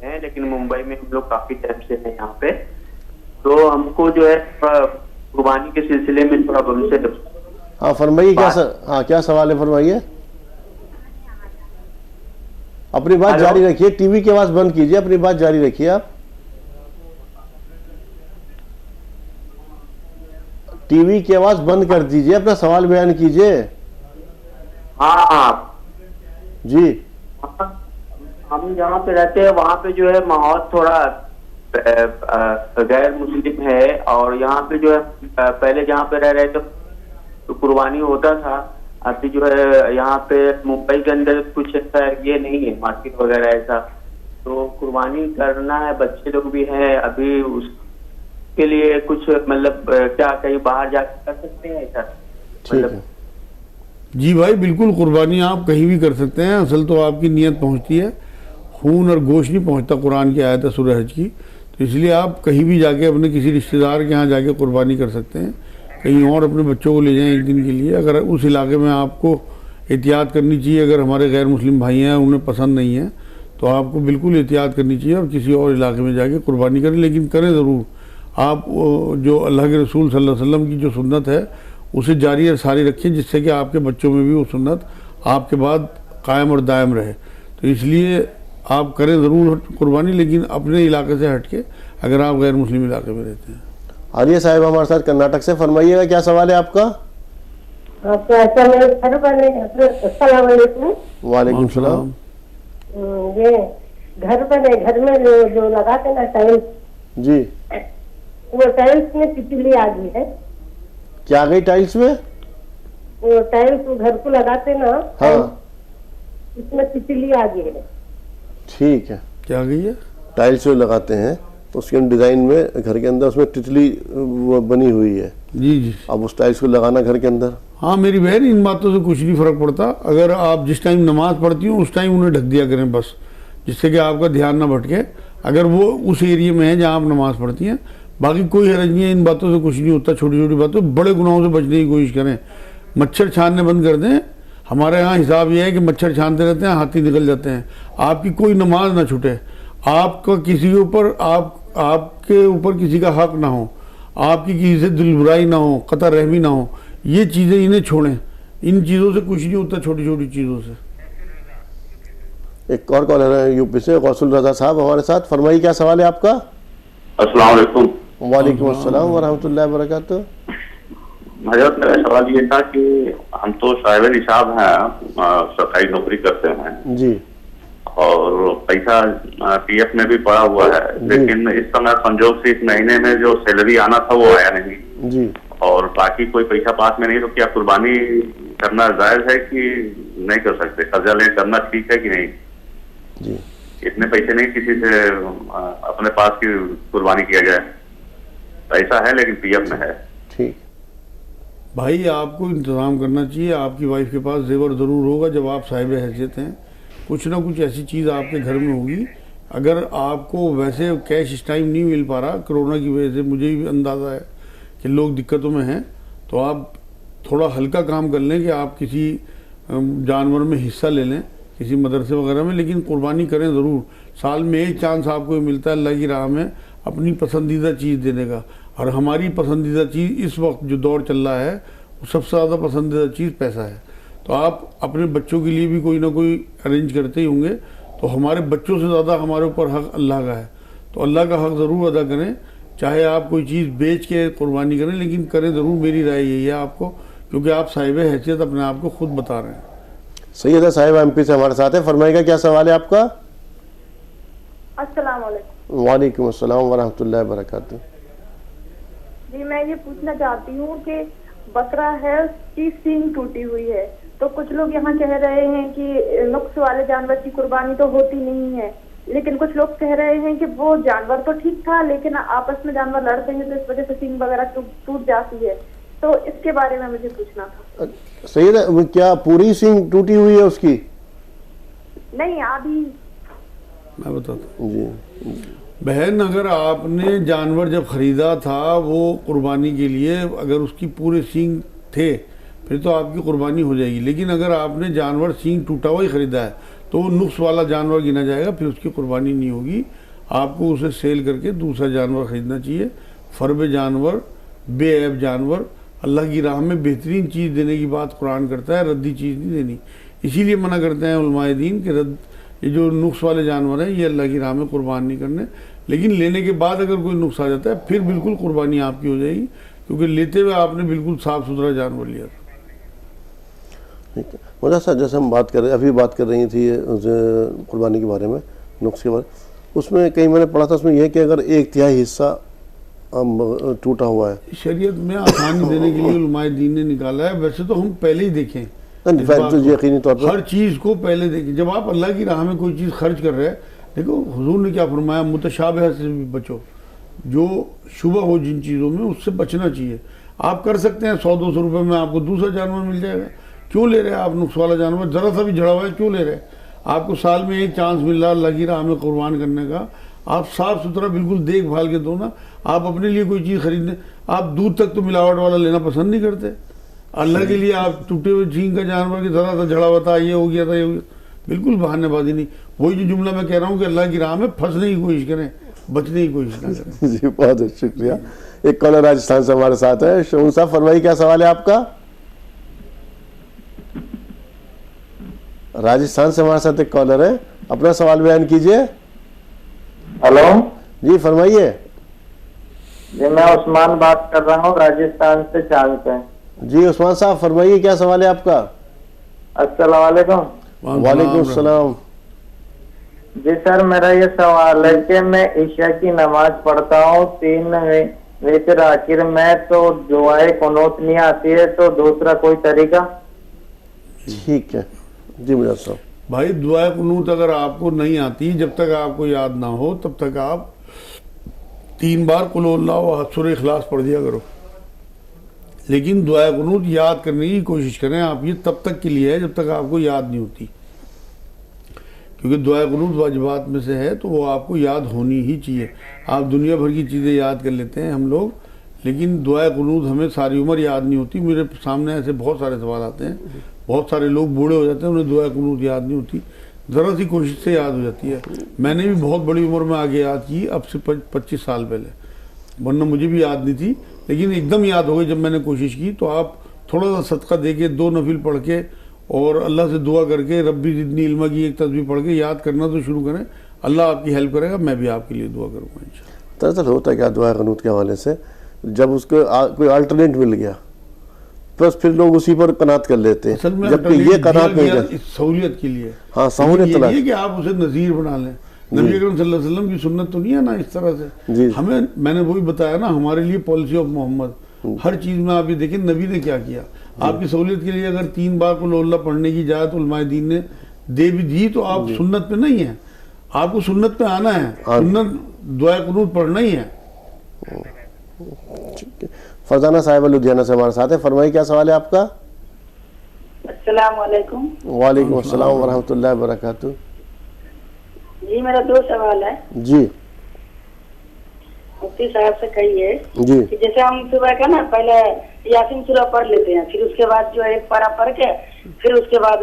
है लेकिन मुंबई में हम लोग काफी टाइम से हैं यहाँ पे, तो हमको जो है कुर्बानी के सिलसिले में थोड़ा भविष्य। हाँ फरमाइए, क्या सवाल है, फरमाइए। अपनी बात जारी रखिए, टीवी की आवाज बंद कीजिए, अपनी बात जारी रखिए। आप टीवी की आवाज बंद कर दीजिए, अपना सवाल बयान कीजिए। हाँ जी, हम जहाँ पे रहते हैं वहाँ पे जो है माहौल थोड़ा गैर मुस्लिम है, और यहाँ पे जो है पहले जहाँ पे रह रहे थे तो कुर्बानी होता था। अभी जो है यहाँ पे मुंबई के अंदर कुछ ऐसा ये नहीं है मार्केट वगैरह ऐसा, तो कुर्बानी करना है, बच्चे लोग भी हैं अभी, उसके लिए कुछ मतलब क्या कहीं बाहर जाकर कर सकते हैं ऐसा? ठीक है जी भाई, बिल्कुल कुर्बानी आप कहीं भी कर सकते हैं। असल तो आपकी नीयत पहुंचती है, खून और गोश्त नहीं पहुंचता, कुरान की आयत है सूरह हज की। तो इसलिए आप कहीं भी जाके अपने किसी रिश्तेदार के यहाँ जाके कुर्बानी कर सकते हैं, कहीं और अपने बच्चों को ले जाएं एक दिन के लिए। अगर उस इलाके में आपको एहतियात करनी चाहिए, अगर हमारे गैर मुस्लिम भाई हैं उन्हें पसंद नहीं है, तो आपको बिल्कुल एहतियात करनी चाहिए और किसी और इलाके में जाके कुर्बानी करें। लेकिन करें ज़रूर आप जो अल्लाह के रसूल सल्लल्लाहु अलैहि वसल्लम की जो सुन्नत है उसे जारी और सारी रखें, जिससे कि आपके बच्चों में भी वो सुन्नत आपके बाद कायम और दायम रहे। तो इसलिए आप करें ज़रूर कुर्बानी, लेकिन अपने इलाके से हट के, अगर आप गैर मुस्लिम इलाके में रहते हैं। आलिया साहिब हमारे साथ कर्नाटक से, फरमाइएगा क्या सवाल है आपका। वालेकुम सलाम। ये घर में जो लगाते ना टाइल्स जी, वो टाइल्स में तितली आ गई है। क्या आ गई टाइल्स में? वो टाइल्स वो घर को लगाते ना, हाँ, इसमें तितली आ गई है। ठीक है, क्या आ गई है? टाइल्स जो लगाते हैं उसके डिजाइन में घर के अंदर उसमें तितली वो बनी हुई है। जी जी, अब उस टाइल्स को लगाना घर के अंदर। हाँ मेरी बहन, इन बातों से कुछ नहीं फ़र्क पड़ता। अगर आप जिस टाइम नमाज पढ़ती हो उस टाइम उन्हें ढक दिया करें बस, जिससे कि आपका ध्यान ना भटके, अगर वो उस एरिया में है जहाँ आप नमाज पढ़ती हैं। बाकी कोई हरज नहीं है, इन बातों से कुछ नहीं होता। छोटी छोटी बातों, बड़े गुनाहों से बचने की कोशिश करें। मच्छर छानने बंद कर दें। हमारे यहाँ हिसाब यह है कि मच्छर छानते रहते हैं, हाथी निकल जाते हैं। आपकी कोई नमाज ना छूटे, आपका किसी के ऊपर आपके ऊपर किसी का हक ना हो, आपकी किसी से दिल बुराई ना हो, कतर रहमी ना हो, ये चीज़ें इन्हें छोड़ें। इन चीज़ों से कुछ नहीं होता, छोटी छोटी चीज़ों से। एक और कॉलर है यूपी से, गौसुल रजा साहब हमारे साथ, फरमाइए क्या सवाल है आपका। अस्सलाम वालेकुम। वालेकुम अस्सलाम वरहमतुल्लाहि वबरकातुहू। हजरत मेरा सवाल ये था कि हम तो साहिब निसाब हैं, सरकारी नौकरी करते हैं जी, और पैसा पीएफ में भी पड़ा हुआ है, लेकिन इस समय संजोग से इस महीने में जो सैलरी आना था वो आया नहीं जी, और बाकी कोई पैसा पास में नहीं, तो क्या कुर्बानी करना जायज है कि नहीं कर सकते? कर्जा ले करना ठीक है कि नहीं? जी, इतने पैसे नहीं किसी से अपने पास की कुर्बानी किया जाए, पैसा है लेकिन पीएफ में है। ठीक भाई आपको इंतज़ाम करना चाहिए। आपकी वाइफ के पास जेवर ज़रूर होगा जब आप साहिब हैसियत हैं, कुछ ना कुछ ऐसी चीज़ आपके घर में होगी। अगर आपको वैसे कैश इस टाइम नहीं मिल पा रहा कोरोना की वजह से, मुझे भी अंदाज़ा है कि लोग दिक्कतों में हैं, तो आप थोड़ा हल्का काम कर लें कि आप किसी जानवर में हिस्सा ले लें, किसी मदरसे वगैरह में, लेकिन कुर्बानी करें ज़रूर। साल में एक चांस आपको मिलता है अल्लाह की राह में अपनी पसंदीदा चीज़ देने का, और हमारी पसंदीदा चीज़ इस वक्त जो दौर चल रहा है वो सबसे ज़्यादा पसंदीदा चीज़ पैसा है। तो आप अपने बच्चों के लिए भी कोई ना कोई अरेंज करते ही होंगे, तो हमारे बच्चों से ज़्यादा हमारे ऊपर हक अल्लाह का है, तो अल्लाह का हक ज़रूर अदा करें। चाहे आप कोई चीज़ बेच के कुर्बानी करें, लेकिन करें ज़रूर। मेरी राय यही है आपको, क्योंकि आप साहिब हैसियत अपने आप को खुद बता रहे हैं। सैयदा साहिबा एमपी से हमारे साथ है, फरमाइएगा क्या सवाल है आपका। अस्सलाम वालेकुम। वालेकुम अस्सलाम वरहमतुल्लाहि वबरकातुहू। जी मैं ये पूछना चाहती हूँ कि बकरा है उसकी सींग टूटी हुई है, तो कुछ लोग यहाँ कह रहे हैं कि नुक्स वाले जानवर की कुर्बानी तो होती नहीं है, लेकिन कुछ लोग कह रहे हैं कि वो जानवर तो ठीक था लेकिन आपस में जानवर लड़ते हैं तो इस वजह से सींग वगैरह टूट जाती है। तो इसके बारे में मुझे पूछना था। सैयदा क्या पूरी सींग टूटी हुई है उसकी? नहीं, आधी। मैं बताता हूँ जी बहन, अगर आपने जानवर जब ख़रीदा था वो कुर्बानी के लिए, अगर उसकी पूरे सींग थे फिर तो आपकी कुर्बानी हो जाएगी। लेकिन अगर आपने जानवर सींग टूटा हुआ ही ख़रीदा है तो वो नुक्स वाला जानवर गिना जाएगा, फिर उसकी कुर्बानी नहीं होगी। आपको उसे सेल करके दूसरा जानवर ख़रीदना चाहिए। फर्ब जानवर, बेऐब जानवर, अल्लाह की राह में बेहतरीन चीज़ देने की बात कुरान करता है, रद्दी चीज़ नहीं देनी। इसीलिए मना करते हैं उलमाए दीन कि ये जो नुक्स वाले जानवर हैं ये अल्लाह की राह में कुर्बान नहीं करने। लेकिन लेने के बाद अगर कोई नुक्स आ जाता है फिर बिल्कुल कुर्बानी आपकी हो जाएगी, क्योंकि लेते हुए आपने बिल्कुल साफ़ सुथरा जानवर लिया। ठीक है मुझे सर, जैसे हम अभी बात कर रही थी कुर्बानी के बारे में, नुक्स के बारे, उसमें कहीं मैंने पढ़ा था उसमें यह कि अगर 1/3 हिस्सा टूटा हुआ है, शरीयत में आसानी देने के लिए उलमाए दीन ने निकाला है। वैसे तो हम पहले ही देखें, तो यकीनी तौर पर हर चीज़ को पहले देखें। जब आप अल्लाह की राह में कोई चीज़ खर्च कर रहे हैं, देखो हुजूर ने क्या फरमाया, मुतशाबिह से भी बचो। जो शुबह हो जिन चीज़ों में उससे बचना चाहिए। आप कर सकते हैं 100-200 रुपये में आपको दूसरा जानवर मिल जाएगा, क्यों ले रहे हैं आप नुक्स वाला जानवर? ज़रा सा भी झड़ा हुआ है क्यों ले रहे हैं? आपको साल में एक चांस मिल रहा है अल्लाह की राह में कुर्बान करने का, आप साफ़ सुथरा बिल्कुल देखभाल के दो ना। आप अपने लिए कोई चीज़ खरीदने, आप दूध तक तो मिलावट वाला लेना पसंद नहीं करते। अल्लाह के लिए आप टूटे हुए झींग का जानवर की ज़रा सा झड़ा हुआ था, ये हो गया था, ये हो गया, बिल्कुल बहानेबाजी नहीं। वही जो जुमला मैं कह रहा हूँ कि अल्लाह की राह में फंसने की कोशिश करें, बचने की कोशिश ना करें। जी बहुत बहुत शुक्रिया। एक कॉलर राजस्थान से हमारे साथ है, शहून साहब फरमाइए क्या सवाल है आपका। राजस्थान से हमारे साथ एक कॉलर है, अपना सवाल बयान कीजिए। हेलो जी फरमाइए। जी मैं उस्मान बात कर रहा हूँ राजस्थान से चांद पे। जी उस्मान साहब फरमाइए क्या सवाल है आपका। अस्सलाम वालेकुम। वालेकुम सलाम। जी सर मेरा ये सवाल है कि मैं ईशा की नमाज पढ़ता हूँ 3 वितर आखिर में, तो दुआए कुनूत नहीं आती है, तो दूसरा कोई तरीका? ठीक है जी मुझे साहब। भाई दुआ कुनूत अगर आपको नहीं आती, जब तक आपको याद ना हो तब तक आप 3 बार कुल अल्लाह सूरह इखलास पढ़ दिया करो। लेकिन दुआ कुनूत याद करने की कोशिश करें आप। ये तब तक के लिए है जब तक आपको याद नहीं होती, क्योंकि दुआ कुनूत वाजिबात में से है, तो वो आपको याद होनी ही चाहिए। आप दुनिया भर की चीज़ें याद कर लेते हैं हम लोग, लेकिन दुआ कुनूत हमें सारी उम्र याद नहीं होती। मेरे सामने ऐसे बहुत सारे सवाल आते हैं, बहुत सारे लोग बूढ़े हो जाते हैं, उन्हें दुआ कुनूत याद नहीं होती, ज़रा सी कोशिश से याद हो जाती है। मैंने भी बहुत बड़ी उम्र में आगे याद की, अब से 25 साल पहले, वरना मुझे भी याद नहीं थी, लेकिन एकदम याद हो गई जब मैंने कोशिश की। तो आप थोड़ा सा सदका दे के 2 नफिल पढ़ के और अल्लाह से दुआ करके रब्बी ज़िदनी इल्मा की एक तस्बीह पढ़ के याद करना तो शुरू करें, अल्लाह आपकी हेल्प करेगा। मैं भी आपके लिए दुआ करूँगा इंशाअल्लाह। दरअसल होता क्या दुआ कुनूत के हवाले से, जब उसको कोई अल्टरनेट मिल गया बस फिर लोग उसी पर कनात कर लेते हैं, जबकि ये कनात नहीं है सहूलियत के लिए। हाँ सहूलियत ये कि आप उसे नज़ीर बना लें। नबी अकरम सल्लल्लाहु अलैहि वसल्लम की सुन्नत तो नहीं है ना इस तरह से। हमें, मैंने वही बताया ना, हमारे लिए पॉलिसी ऑफ मोहम्मद, हर चीज़ में आप ये देखें नबी ने क्या किया। आपकी सहूलियत के लिए अगर 3 बार कुल अल्लाह पढ़ने की इजाज़त उलमाए दीन ने दे भी दी, तो आप सुन्नत पे नहीं है, आपको सुन्नत पे आना है, सुन्नत दुआ कुनूत पढ़ना ही है। फरजाना साहिबा लुधियाना से हमारे साथ है, फरमाइए क्या सवाल है आपका। अस्सलाम वालेकुम। वालेकुम अस्सलाम वरहमतुल्लाहि वबरकातुहू। जी मेरा 2 सवाल है जी मुफ्ती साहब से कहिए जी कि जैसे हम सुबह का ना पहले यासीन सूरह पढ़ लेते हैं, फिर उसके बाद जो है एक पारा पढ़ के फिर उसके बाद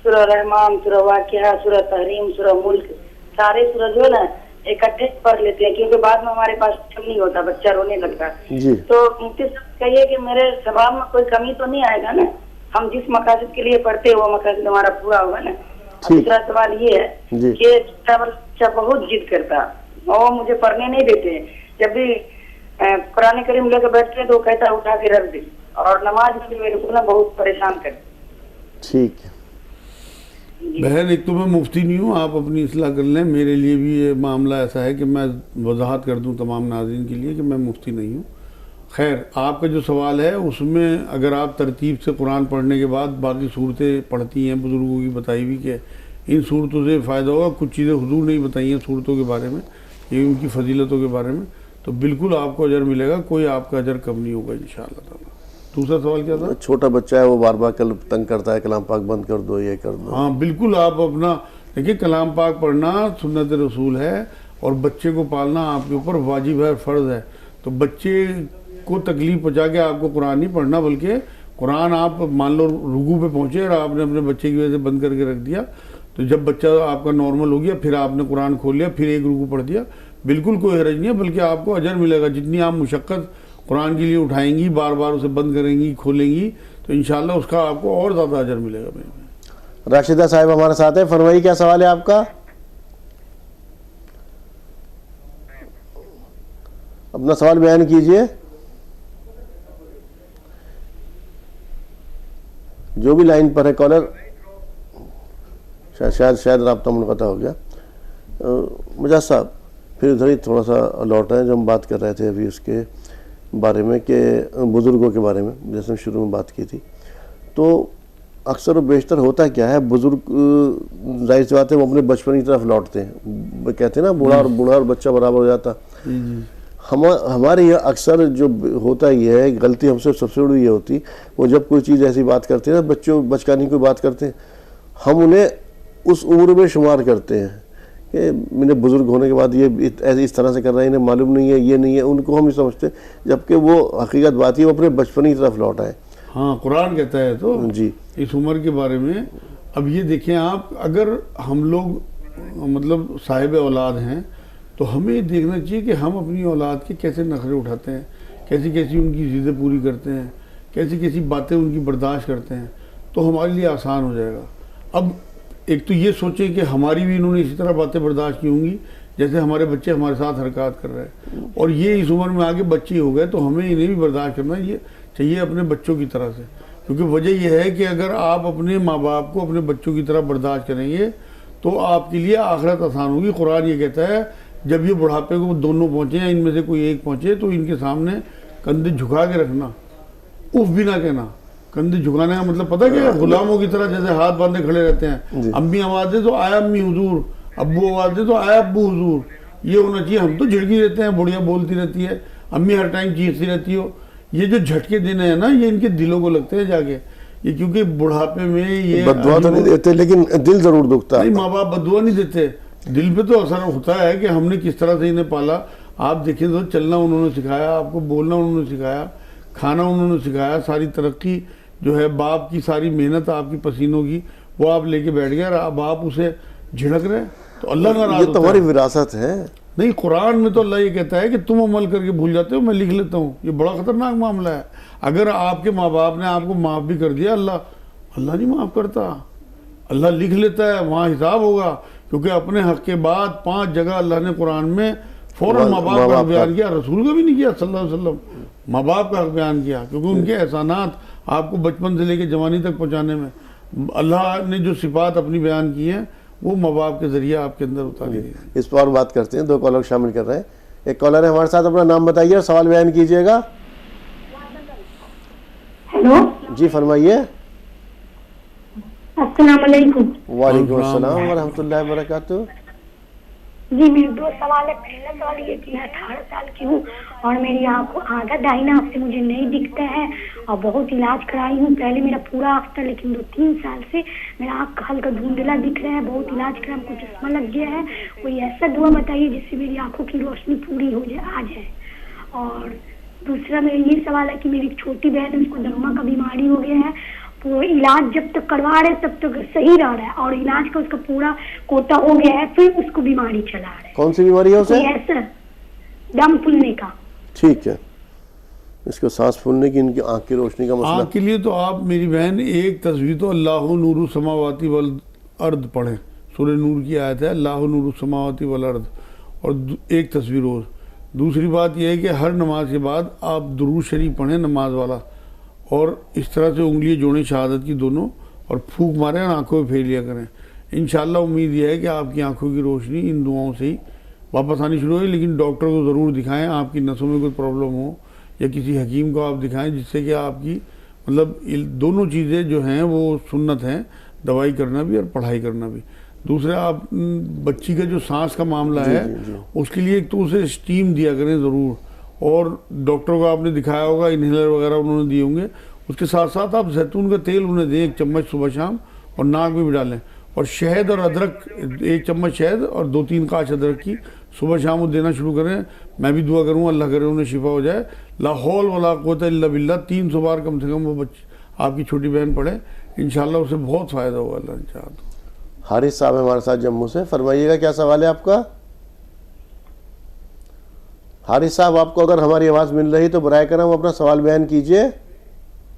सूरह रहमान, सूरह वाक़िया, सूरह तहरीम, सूरह मुल्क, सारे सूरह जो है ना इकट्ठे पढ़ लेते हैं, क्योंकि बाद में हमारे पास टाइम नहीं होता, बच्चा रोने लगता है। जी तो मुफ्ती साहब कहिए कि मेरे सवाब में कोई कमी तो नहीं आएगा ना? हम जिस मकासद के लिए पढ़ते हैं वो मकासद हमारा पूरा होगा ना? दूसरा सवाल ये है जी। कि बच्चा बहुत जिद करता और मुझे पढ़ने नहीं देते। जब भी कुरान करीम लेकर बैठते हैं तो कहता है उठा के रख दे, और नमाज में भी मेरे को ना बहुत परेशान कर। ठीक है बहन, एक तो मैं मुफ्ती नहीं हूँ, आप अपनी इस्लाह कर लें। मेरे लिए भी ये मामला ऐसा है कि मैं वजाहत कर दूँ तमाम नाज़रीन के लिए कि मैं मुफ्ती नहीं हूँ। खैर, आपका जो सवाल है उसमें अगर आप तरतीब से कुरान पढ़ने के बाद बाकी सूरतें पढ़ती हैं, बुज़ुर्गों की बताई हुई कि इन सूरतों से फ़ायदा होगा, कुछ चीज़ें हुजूर नहीं बताई हैं सूरतों के बारे में, ये उनकी फजीलतों के बारे में, तो बिल्कुल आपको अजर मिलेगा, कोई आपका अजर कम नहीं होगा इंशाअल्लाह ताला। दूसरा सवाल क्या था? छोटा बच्चा है वो बार बार कल तंग करता है, कलाम पाक बंद कर दो, ये कर दो। हाँ बिल्कुल, आप अपना देखिए, कलाम पाक पढ़ना सुन्नत रसूल है और बच्चे को पालना आपके ऊपर वाजिब है, फ़र्ज़ है। तो बच्चे को तकलीफ पहुँचा के आपको कुरान नहीं पढ़ना, बल्कि कुरान आप मान लो रुकू पे पहुँचे और आपने अपने बच्चे की वजह से बंद करके रख दिया, तो जब बच्चा आपका नॉर्मल हो गया फिर आपने कुरान खोल लिया, फिर एक रुकू पढ़ दिया, बिल्कुल कोई हरज नहीं है, बल्कि आपको अजर मिलेगा। जितनी आप मुशक्क़त कुरान के लिए उठाएंगी, बार बार उसे बंद करेंगी, खोलेंगी, तो इंशाअल्लाह उसका आपको और ज़्यादा अजर मिलेगा। राशिदा साहिब हमारे साथ है, फरमाइए क्या सवाल है आपका? अपना सवाल बयान कीजिए। जो भी लाइन पर है कॉलर, शायद राब्ता मुनक़ता हो गया। मुजाहिद साहब फिर उधर ही थोड़ा सा लौटा है, जो हम बात कर रहे थे अभी उसके बारे में कि बुज़ुर्गों के बारे में, जैसे हम शुरू में बात की थी, तो अक्सर और बेशतर होता क्या है, बुज़ुर्ग जाहिर सी बात है वो अपने बचपन की तरफ लौटते हैं, कहते हैं ना बूढ़ा और बच्चा बराबर हो जाता। हमारे यहाँ अक्सर जो होता ये है, गलती हमसे सबसे बड़ी ये होती, वो जब कोई चीज़ ऐसी बात करते हैं ना, बचकानी कोई बात करते हैं, हम उन्हें उस उम्र में शुमार करते हैं कि मैंने बुज़ुर्ग होने के बाद ये इस तरह से कर रहा है, इन्हें मालूम नहीं है, ये नहीं है, उनको हम ही समझते, जबकि वो हकीकत बात है वो अपने बचपन की तरफ लौटा है। हाँ, कुरान कहता है तो जी इस उम्र के बारे में। अब ये देखें आप, अगर हम लोग मतलब साहिब औलाद हैं तो हमें देखना चाहिए कि हम अपनी औलाद के कैसे नखरे उठाते हैं, कैसी कैसी उनकी ज़िद्दें पूरी करते हैं, कैसी कैसी बातें उनकी बर्दाश्त करते हैं, तो हमारे लिए आसान हो जाएगा। अब एक तो ये सोचें कि हमारी भी इन्होंने इसी तरह बातें बर्दाश्त की होंगी जैसे हमारे बच्चे हमारे साथ हरकत कर रहे हैं, और ये इस उम्र में आगे बच्चे हो गए, तो हमें इन्हें भी बर्दाश्त करना ये चाहिए अपने बच्चों की तरह से। क्योंकि वजह यह है कि अगर आप अपने माँ बाप को अपने बच्चों की तरह बर्दाश्त करेंगे तो आपके लिए आखिरत आसान होगी। कुरान ये कहता है जब ये बुढ़ापे को दोनों पहुँचे या इनमें से कोई एक पहुँचे तो इनके सामने कंधे झुका के रखना, उफ भी ना कहना। कंधे झुकाने का मतलब पता क्या है? गुलामों की तरह जैसे हाथ बांधे खड़े रहते हैं, अम्मी आवाज़ दे तो आया अम्मी हुजूर, अब्बू आवाज़ दे तो आया अब्बू हुजूर, ये होना चाहिए। हम तो झिड़की रहते हैं, बुढ़िया बोलती रहती है, अम्मी हर टाइम चीखती रहती हो। ये जो झटके देने हैं ना, ये इनके दिलों को लगते हैं जाके, ये क्योंकि बुढ़ापे में ये बद्दुआ तो नहीं देते लेकिन दिल जरूर दुखता है। नहीं, माँ बाप बद्दुआ नहीं देते, दिल पे तो असर होता है कि हमने किस तरह से इन्हें पाला। आप देखें तो चलना उन्होंने सिखाया, आपको बोलना उन्होंने सिखाया, खाना उन्होंने सिखाया, सारी तरक्की जो है बाप की सारी मेहनत आपकी पसीनों की वो आप लेके बैठ गए और अब आप उसे झिड़क रहे, तो अल्लाह नाराज होता है। तुम्हारी विरासत है। नहीं, कुरान में तो अल्लाह ये कहता है कि तुम अमल करके भूल जाते हो, मैं लिख लेता हूँ। ये बड़ा खतरनाक मामला है। अगर आपके माँ बाप ने आपको माफ़ भी कर दिया, अल्लाह नहीं माफ़ करता, अल्लाह लिख लेता है, वहाँ हिसाब होगा। क्योंकि अपने हक के बाद 5 जगह अल्लाह ने कुरान में फ़ौरन माँ बाप का बयान किया, रसूल का भी नहीं किया सल्लल्लाहु अलैहि वसल्लम, माँ बाप का हक बयान किया। क्योंकि उनके एहसानात आपको बचपन से लेकर जवानी तक पहुँचाने में अल्लाह ने जो सिफात अपनी बयान की हैं वो माँ बाप के जरिए आपके अंदर उतारी है। इस पर और बात करते हैं, 2 कॉलर शामिल कर रहे हैं। एक कॉलर है हमारे साथ, अपना नाम बताइए और सवाल बयान कीजिएगा। हेलो जी फरमाइए। अस्सलाम वालेकुम। वालेकुम अस्सलाम व रहमतुल्लाहि व बरकातुहू। जी मेरे 2 सवाल है। पहला सवाल ये कि मैं 18 साल की हूँ और मेरी आँख आधा दाहिना आँख से मुझे नहीं दिखता है और बहुत इलाज कराई हूँ। पहले मेरा पूरा आँख था, लेकिन 2-3 साल से मेरा आँख हल्का धुंधला दिख रहा है। बहुत इलाज करा, हमको चश्मा लग गया है। कोई ऐसा दुआ बताइए जिससे मेरी आँखों की रोशनी पूरी हो जाए, आ जाए। और दूसरा मेरा ये सवाल है कि मेरी छोटी बहन है, उसको दम्मा का बीमारी हो गया है। वो इलाज जब तक करवा रहे तब तक सही रह रहा है और इलाज का उसका पूरा कोटा हो गया है, फिर उसको बीमारी चला रहा है। कौन सी बीमारी है उसे? ऐसा दम फूलने का। ठीक है, इसको सांस फूलने की, इनकी आंख की रोशनी का मसला। आंख के लिए तो आप मेरी बहन एक तस्वीर तो अल्लाह नूरु समावाती वल अर्द पढ़ें। सूरह नूर की आयत है अल्लाह नूरु समावाती वल अर्द, और एक तस्वीर और। दूसरी बात यह है कि हर नमाज के बाद आप दुरूद शरीफ पढ़ें नमाज वाला, और इस तरह से उंगलियां जोड़ें शहादत की दोनों और फूंक मारें और आंखों में फेर लिया करें। इंशाल्लाह उम्मीद यह है कि आपकी आंखों की रोशनी इन दुआओं से ही वापस आनी शुरू होगी। लेकिन डॉक्टर को ज़रूर दिखाएं, आपकी नसों में कोई प्रॉब्लम हो या किसी हकीम को आप दिखाएं, जिससे कि आपकी मतलब दोनों चीज़ें जो हैं वो सुन्नत हैं, दवाई करना भी और पढ़ाई करना भी। दूसरा, आप बच्ची का जो सांस का मामला है उसके लिए एक तो उसे स्टीम दिया करें ज़रूर, और डॉक्टर को आपने दिखाया होगा, इनहेलर वगैरह उन्होंने दिए होंगे। उसके साथ साथ आप जैतून का तेल उन्हें दें 1 चम्मच सुबह शाम, और नाक में भी डालें। और शहद और अदरक 1 चम्मच शहद और 2-3 काश अदरक की सुबह शाम वो देना शुरू करें। मैं भी दुआ करूँगा अल्लाह करे उन्हें शिफा हो जाए। ला हौल वला कुव्वता इल्ला बिल्लाह 300 बार कम से कम वो बच्ची आपकी छोटी बहन पढ़े, इंशाल्लाह उसे बहुत फ़ायदा होगा अल्लाह ने चाहा तो। हारिस साहब हमारे साथ जम्मू से, फरमाइएगा क्या सवाल है आपका? हारिस साहब, आपको अगर हमारी आवाज़ मिल रही तो बराए करम अपना सवाल बयान कीजिए।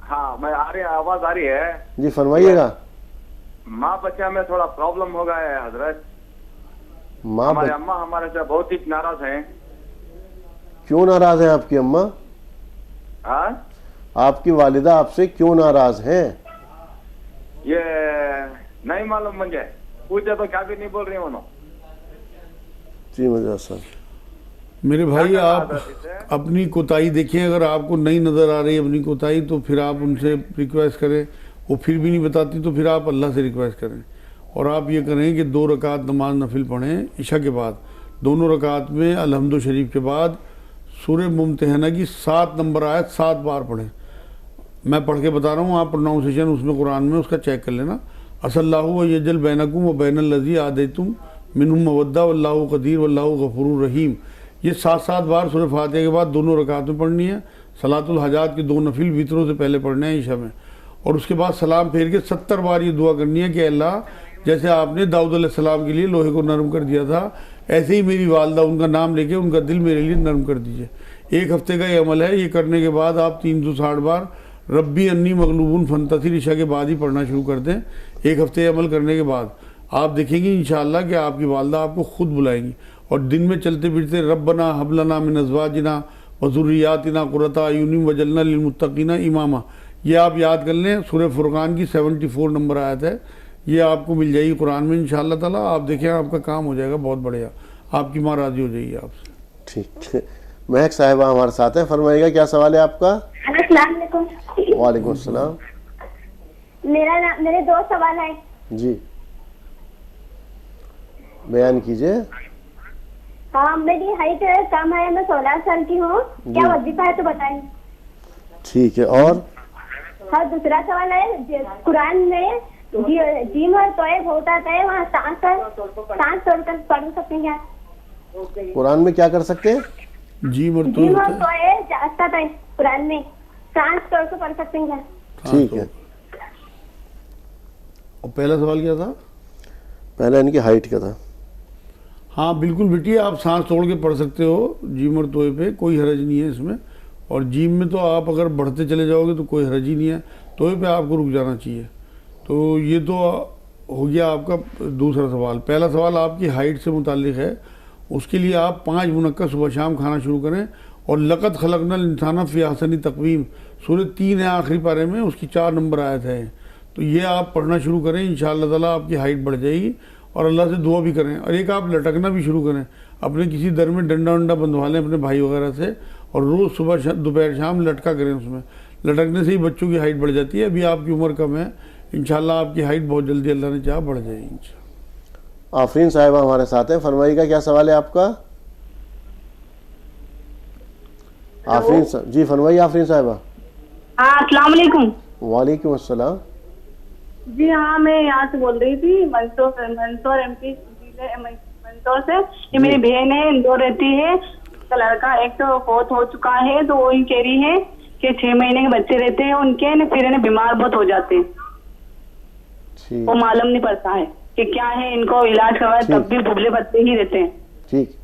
हाँ, मैं आ रही, आवाज़ आ रही है जी, फरमाइएगा। माँ बच्चा में थोड़ा प्रॉब्लम हो गया है हजरत। हमारे अम्मा हमारे से बहुत ही नाराज हैं। क्यों नाराज हैं आपकी अम्मा? हाँ, आपकी वालिदा आपसे क्यों नाराज हैं? ये नहीं मालूम मुझे, पूछे तो क्या भी नहीं बोल रही उन्होंने। जी मुझे सर, मेरे भाई आप अपनी कोताही देखें। अगर आपको नहीं नज़र आ रही अपनी कोताही तो फिर आप उनसे रिक्वेस्ट करें, वो फिर भी नहीं बताती तो फिर आप अल्लाह से रिक्वेस्ट करें। और आप ये करें कि 2 रकात नमाज नफिल पढ़ें इशा के बाद। दोनों रकात में अलहम्दु शरीफ के बाद सूरह मुम्तहना की 7 नंबर आयत 7 बार पढ़ें। मैं पढ़ के बता रहा हूँ, आप प्रोनाउंसिएशन उसमें कुरान में उसका चेक कर लेना। असल्लाहु व यजल बैनकुम व बैनल लज़ी आदैतुम मिनहुम मवद्दा वल्लाहु क़दीर वल्लाहु गफ़ूरुर रहीम। ये 7-7 बार सूरह फातिहा के बाद दोनों रकात में पढ़नी है। सलातुल हाजात के 2 नफिल वित्रों से पहले पढ़ने हैं ईशा में, और उसके बाद सलाम फेर के 70 बार ये दुआ करनी है कि अल्लाह, जैसे आपने दाऊद अलैहिस्सलाम के लिए लोहे को नरम कर दिया था, ऐसे ही मेरी वालदा उनका नाम लेके उनका दिल मेरे लिए नरम कर दीजिए। 1 हफ्ते का ये अमल है। ये करने के बाद आप 360 बार रब्बी अन्नी मगलूबुन फंतसिर ईशा के बाद ही पढ़ना शुरू कर दें। 1 हफ्ते अमल करने के बाद आप देखेंगे इंशाअल्लाह कि आपकी वालदा आपको खुद बुलाएंगी, और दिन में चलते फिरते रब्बना हबलना मिन अज़वाजिना व ज़ुर्रियातिना क़ुर्रता अयुनिन वजअलना लिलमुत्तक़ीना इमामा, ये आप याद कर लें। सूरह फुरक़ान की 74 नंबर आयत है, ये आपको मिल जाएगी कुरान में इंशाअल्लाह ताला। आप देखें आपका काम हो जाएगा बहुत बढ़िया, आपकी माँ राज़ी हो जाएगी आपसे। ठीक है, महक साहिबा हमारे साथ हैं, फरमाइएगा क्या सवाल है आपका? वालेकुम अस्सलाम। मेरे 2 सवाल है जी, बयान कीजिए। हाँ, मेरी हाइट कम है, मैं 16 साल की हूँ, क्या वजीफा है तो बताएं। ठीक है, और? हाँ, दूसरा सवाल है, कुरान में जीम और तोयब होता है, वहाँ सांस तोड़कर पढ़ सकते हैं क्या? कुरान में क्या कर सकते हैं? जीम और तोयब आता है कुरान में, सांस तोड़कर पढ़ सकते हैं क्या? ठीक है। और पहला सवाल क्या था? पहला इनकी हाइट का था। हाँ बिल्कुल बेटी, आप सांस तोड़ के पढ़ सकते हो जीम और तोय पे, कोई हरज नहीं है इसमें। और जीम में तो आप अगर बढ़ते चले जाओगे तो कोई हरज ही नहीं है, तोय पे आपको रुक जाना चाहिए। तो ये तो हो गया आपका दूसरा सवाल। पहला सवाल आपकी हाइट से मुताल्लिक है, उसके लिए आप 5 मुनक्का सुबह शाम खाना शुरू करें। और लक़द खलक़नल इंसाना फ़ी अहसनी तक़वीम सूरह 3 है आखिरी पारे में, उसकी 4 नंबर आयत है, तो ये आप पढ़ना शुरू करें, इंशाअल्लाह ताला आपकी हाइट बढ़ जाएगी। और अल्लाह से दुआ भी करें, और एक आप लटकना भी शुरू करें, अपने किसी दर में डंडा वंडा बंधवा लें अपने भाई वगैरह से, और रोज़ सुबह दोपहर शाम लटका करें। उसमें लटकने से ही बच्चों की हाइट बढ़ जाती है। अभी आपकी उम्र कम है, इंशाल्लाह आपकी हाइट बहुत जल्दी अल्लाह ने चाहा बढ़ जाएगी। आफरीन साहिबा हमारे साथ हैं, फरमाइएगा क्या सवाल है आपका? आफरीन जी फरमाइए आफरीन साहिबा। हाँ, अस्सलाम वालेकुम। वालेकुम अस्सलाम। जी हाँ, मैं यहाँ से बोल रही थी, मंदसौर MP जिले मंदसौर से। ये मेरी बहन है, इंदौर रहती है। उसका लड़का एक तो फौत हो चुका है, तो वो कह रही है कि 6 महीने के बच्चे रहते हैं उनके न, फिर इन्हें बीमार बहुत हो जाते हैं। वो मालूम नहीं पड़ता है कि क्या है, इनको इलाज करवाए तब भी दुबले बच्चे ही रहते हैं। ठीक।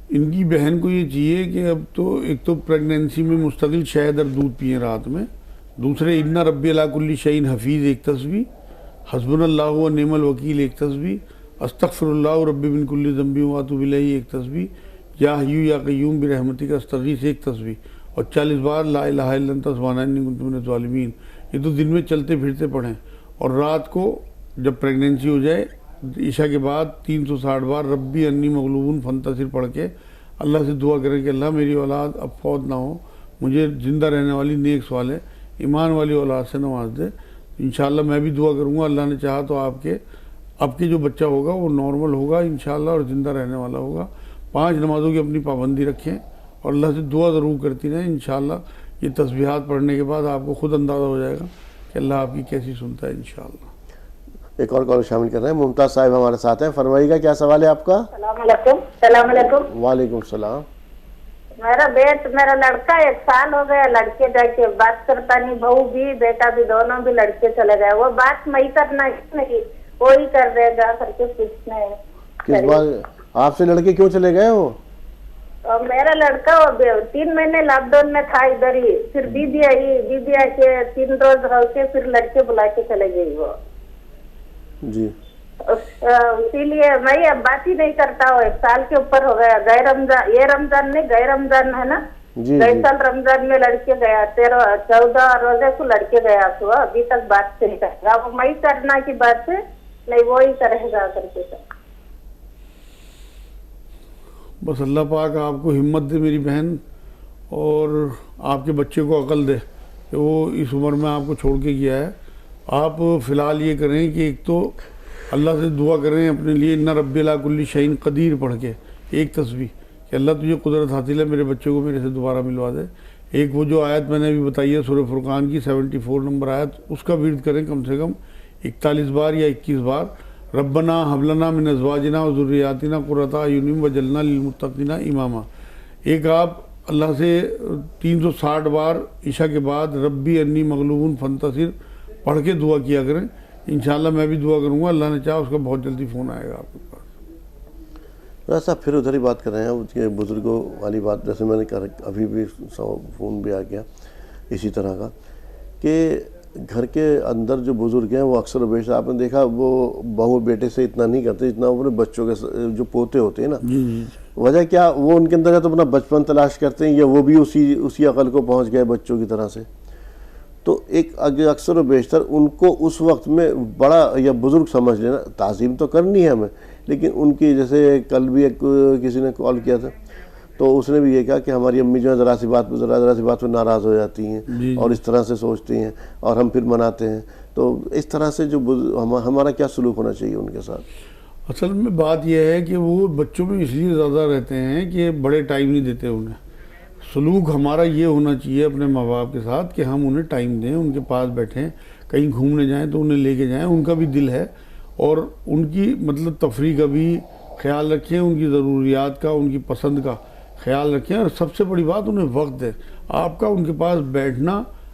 इनकी बहन को ये चाहिए कि अब तो एक तो प्रेगनेंसी में मुस्तकिल शहद और दूध पिए रात में, दूसरे इन्ना रब्बी अला कुल्ली शैइन हफीज़ एक तस्वीर, हस्बुनल्लाहु व निअमल वकील एक तस्वीर, अस्तगफिरुल्लाह रब्बी मिन कुल्ली ज़ंबी व अतूबु इलैहि एक तस्वीर, या हय्यु या क़य्यूम बिरहमतिका अस्तगीस एक तस्वीर, और 40 बार ला इलाहा इल्ला अंता सुब्हानका इन्नी कुन्तु मिनज़ ज़ालिमीन। ये तो दिन में चलते फिरते पढ़ें, और रात को जब प्रेगनेंसी हो जाए ईशा के बाद 360 बार रब्बी अन्नी मगलूबुन फंतसिर पढ़ के अल्लाह से दुआ करें कि अल्लाह मेरी औलाद अब फौत ना हो, मुझे ज़िंदा रहने वाली नेक वाले ईमान वाली औलाद से नवाज दे। इंशाअल्लाह मैं भी दुआ करूँगा, अल्लाह ने चाहा तो आपके जो बच्चा होगा वो नॉर्मल होगा इंशाअल्लाह और ज़िंदा रहने वाला होगा। 5 नमाज़ों की अपनी पाबंदी रखें और अल्लाह से दुआ ज़रूर करती रहें। इंशाअल्लाह ये तस्बीहात पढ़ने के बाद आपको खुद अंदाज़ा हो जाएगा कि अल्लाह आपकी कैसी सुनता है इंशाअल्लाह। एक और कॉल शामिल कर रहे हैं, मुमताज़ साहिब हमारे साथ हैं, फरमाइएगा क्या सवाल है आपका? सलाम अलैकुम। वालेकुम सलाम। मेरा लड़का 1 साल हो गया, लड़के जाके बात करता नहीं, बहू भी बेटा भी दोनों भी लड़के चले गए। वो बात मैं करना नहीं, वो ही कर देगा करके पूछना है। किस बात आपसे लड़के क्यों चले गए हो? और मेरा लड़का 3 महीने लॉकडाउन में था इधर ही, फिर दीदी आके 3 रोज रह के फिर लड़के बुला के चले गई वो जी। इसीलिए मैं अब बात ही नहीं करता हूँ। 1 साल के ऊपर हो गया। गए रमजान, ये रमजान नहीं, गए रमजान है ना, गए साल रमजान में लड़के गया, 14 रोजे को लड़के गया, तो अभी तक बात नहीं करेगा। अब मैं करना की बात है नहीं, वो ही करेगा करके। बस अल्लाह पाक आपको हिम्मत दे मेरी बहन, और आपके बच्चे को अकल दे कि वो इस उम्र में आपको छोड़ के गया है। आप फ़िलहाल ये करें कि एक तो अल्लाह से दुआ करें अपने लिए, इन्ना रब्बी अला कुल्ली शैइन क़दीर पढ़ के एक तस्बीह कि अल्लाह तुझे कुदरत हासिल है, मेरे बच्चे को मेरे से दोबारा मिलवा दे। एक वो जो आयत मैंने अभी बताई है सूरह फुरकान की 74 नंबर आयत, उसका विर्द करें कम से कम 41 बार या 21 बार। रब्बना हबलना मिन अज़वाजिना व ज़ुर्रिय्यातिना क़ुर्रता अयुनिन वजअलना लिलमुत्तक़ीना इमामा। एक आप अल्लाह से 360 बार ईशा के बाद रब्बी अन्नी मगलूबुन फंतसिर पढ़ के दुआ किया करें। इंशाअल्लाह मैं भी दुआ करूँगा, अल्लाह ने चाहा उसका बहुत जल्दी फ़ोन आएगा आपके पास। वैसा फिर उधर ही बात कर रहे हैं उसके बुज़ुर्गों वाली बात, जैसे मैंने कर अभी भी फ़ोन भी आ गया इसी तरह का कि घर के अंदर जो बुज़ुर्ग हैं वो अक्सर बेशतर आपने देखा वो बहू बेटे से इतना नहीं करते जितना अपने बच्चों के जो पोते होते हैं ना। वजह क्या, वो उनके अंदर या तो अपना बचपन तलाश करते हैं या वो भी उसी अकल को पहुंच गए बच्चों की तरह से। तो एक अक्सर बेशतर उनको उस वक्त में बड़ा या बुज़ुर्ग समझ लेना, ताज़ीम तो करनी है हमें, लेकिन उनकी जैसे कल भी एक किसी ने कॉल किया था तो उसने भी ये कहा कि हमारी अम्मी जो है ज़रा सी बात पर नाराज़ हो जाती हैं और इस तरह से सोचती हैं और हम फिर मनाते हैं। तो इस तरह से जो हमारा क्या सलूक होना चाहिए उनके साथ? असल में बात यह है कि वो बच्चों में इसलिए ज़्यादा रहते हैं कि बड़े टाइम नहीं देते उन्हें। सलूक हमारा ये होना चाहिए अपने माँ बाप के साथ कि हम उन्हें टाइम दें, उनके पास बैठें, कहीं घूमने जाएं तो उन्हें लेके जाएं, उनका भी दिल है, और उनकी मतलब तफरी का भी ख्याल रखें, उनकी ज़रूरियात का, उनकी पसंद का ख्याल रखें, और सबसे बड़ी बात उन्हें वक्त दें। आपका उनके पास बैठना,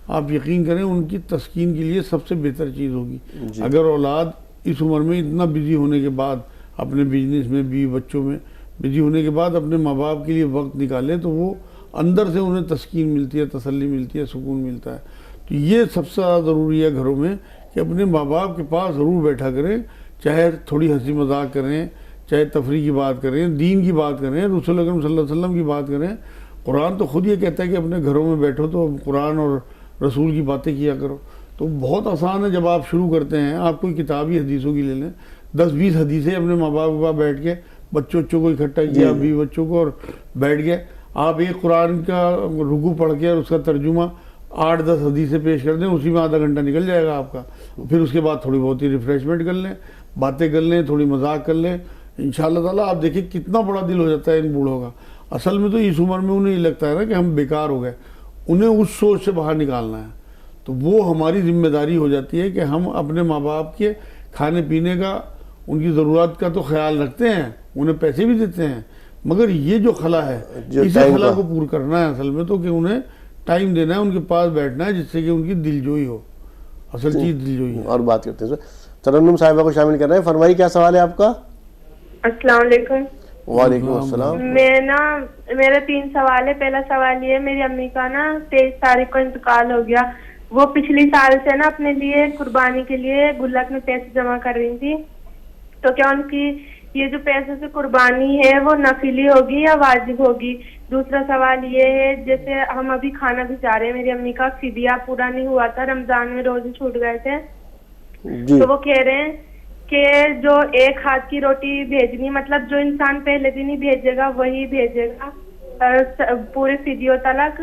आप यकीन करें, उनकी तस्कीन के लिए सबसे बेहतर चीज़ होगी। अगर औलाद इस उम्र में इतना बिजी होने के बाद, अपने बिजनेस में भी, बच्चों में बिजी होने के बाद अपने माँ बाप के लिए वक्त निकालें तो वो अंदर से उन्हें तस्कीन मिलती है, तसल्ली मिलती है, सुकून मिलता है। तो ये सबसे ज़्यादा ज़रूरी है घरों में कि अपने माँ बाप के पास ज़रूर बैठा करें, चाहे थोड़ी हंसी मजाक करें, चाहे तफरी की बात करें, दीन की बात करें, रसूल अकरम सल्लल्लाहु अलैहि वसल्लम की बात करें। कुरान तो खुद ये कहता है कि अपने घरों में बैठो तो कुरान और रसूल की बातें किया करो। तो बहुत आसान है, जब आप शुरू करते हैं, आप कोई किताब ही हदीसों की ले लें, 10-20 हदीसें अपने माँ बाप के पास बैठ के बच्चों को इकट्ठा किया, 20 बच्चों को, और बैठ गए आप एक कुरान का रुकू पढ़ के और उसका तर्जुमा 8-10 हदीसें पेश कर दें, उसी में आधा घंटा निकल जाएगा आपका। फिर उसके बाद थोड़ी बहुत ही रिफ्रेशमेंट कर लें, बातें कर लें, थोड़ी मजाक कर लें, इंशाअल्लाह ताला आप देखिए कितना बड़ा दिल हो जाता है इन बूढ़ों का। असल में तो इस उम्र में उन्हें ये लगता है ना कि हम बेकार हो गए, उन्हें उस सोच से बाहर निकालना है। तो वो हमारी जिम्मेदारी हो जाती है कि हम अपने माँ बाप के खाने पीने का, उनकी ज़रूरत का तो ख्याल रखते हैं, उन्हें पैसे भी देते हैं, मगर ये जो खला है इसी खला को पूरा करना है असल में, तो कि उन्हें टाइम देना है, उनके पास बैठना है, जिससे कि उनकी दिलजोई हो। असल चीज़ दिलजोई है। और बात करते हैं तरन्नुम साहिबा को शामिल कर रहे हैं। फरमाइए क्या सवाल है आपका? अस्सलाम वालेकुम। वालेकुम अस्सलाम। मेरे 3 सवाल है। पहला सवाल ये, मेरी अम्मी का ना 23 तारीख को इंतकाल हो गया। वो पिछली साल से ना अपने लिए कुर्बानी के लिए गुल्लक में पैसे जमा कर रही थी, तो क्या उनकी ये जो पैसे से कुर्बानी है वो नफिली होगी या वाजिब होगी? दूसरा सवाल ये है, जैसे हम अभी खाना भिजा रहे हैं, मेरी अम्मी का फिदिया पूरा नहीं हुआ था, रमजान में रोजे छूट गए थे, तो वो कह रहे हैं कि जो एक हाथ की रोटी भेजनी, मतलब जो इंसान पहले दिन ही भेजेगा वही भेजेगा पूरे फिदियो तलक।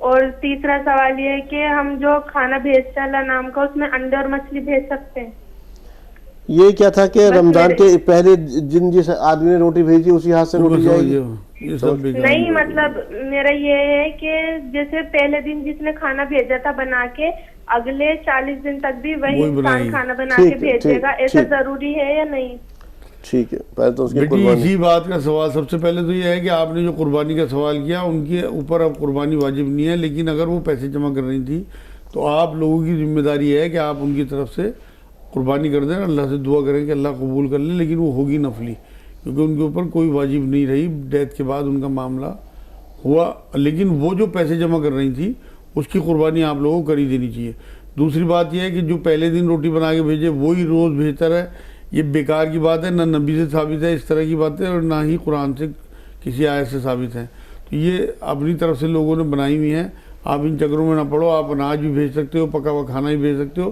और तीसरा सवाल ये है कि हम जो खाना भेजते हैं अल्लाह नाम का, उसमें अंडे और मछली भेज सकते हैं? ये क्या था कि रमजान के पहले जिस आदमी ने रोटी भेजी उसी हाथ से रोटी जाएगी? नहीं, मतलब मेरा ये है कि जैसे पहले दिन जिसने खाना भेजा था बना के, अगले 40 दिन तक भी वही इंसान खाना बना के भेजेगा, ऐसा जरूरी है या नहीं? ठीक है, पहले तो उसकी बेटी इसी बात का सवाल, सबसे पहले तो ये है कि आपने जो कुर्बानी का सवाल किया, उनके ऊपर अब कुर्बानी वाजिब नहीं है, लेकिन अगर वो पैसे जमा कर रही थी तो आप लोगों की जिम्मेदारी है कि आप उनकी तरफ से कुर्बानी कर दें, अल्लाह से दुआ करें कि अल्लाह कबूल कर ले, लेकिन वो होगी नफली, क्योंकि उनके ऊपर कोई वाजिब नहीं रही, डेथ के बाद उनका मामला हुआ। लेकिन वो जो पैसे जमा कर रही थी उसकी कुर्बानी आप लोगों को कर ही देनी चाहिए। दूसरी बात यह है कि जो पहले दिन रोटी बना के भेजे वही रोज़ भेजता है, ये बेकार की बात है, ना नबी से साबित है इस तरह की बातें, और ना ही कुरान से किसी आयत से साबित है। तो ये अपनी तरफ से लोगों ने बनाई हुई हैं, आप इन चक्करों में ना पड़ो। आप अनाज भी भेज सकते हो, पका हुआ खाना भी भेज सकते हो,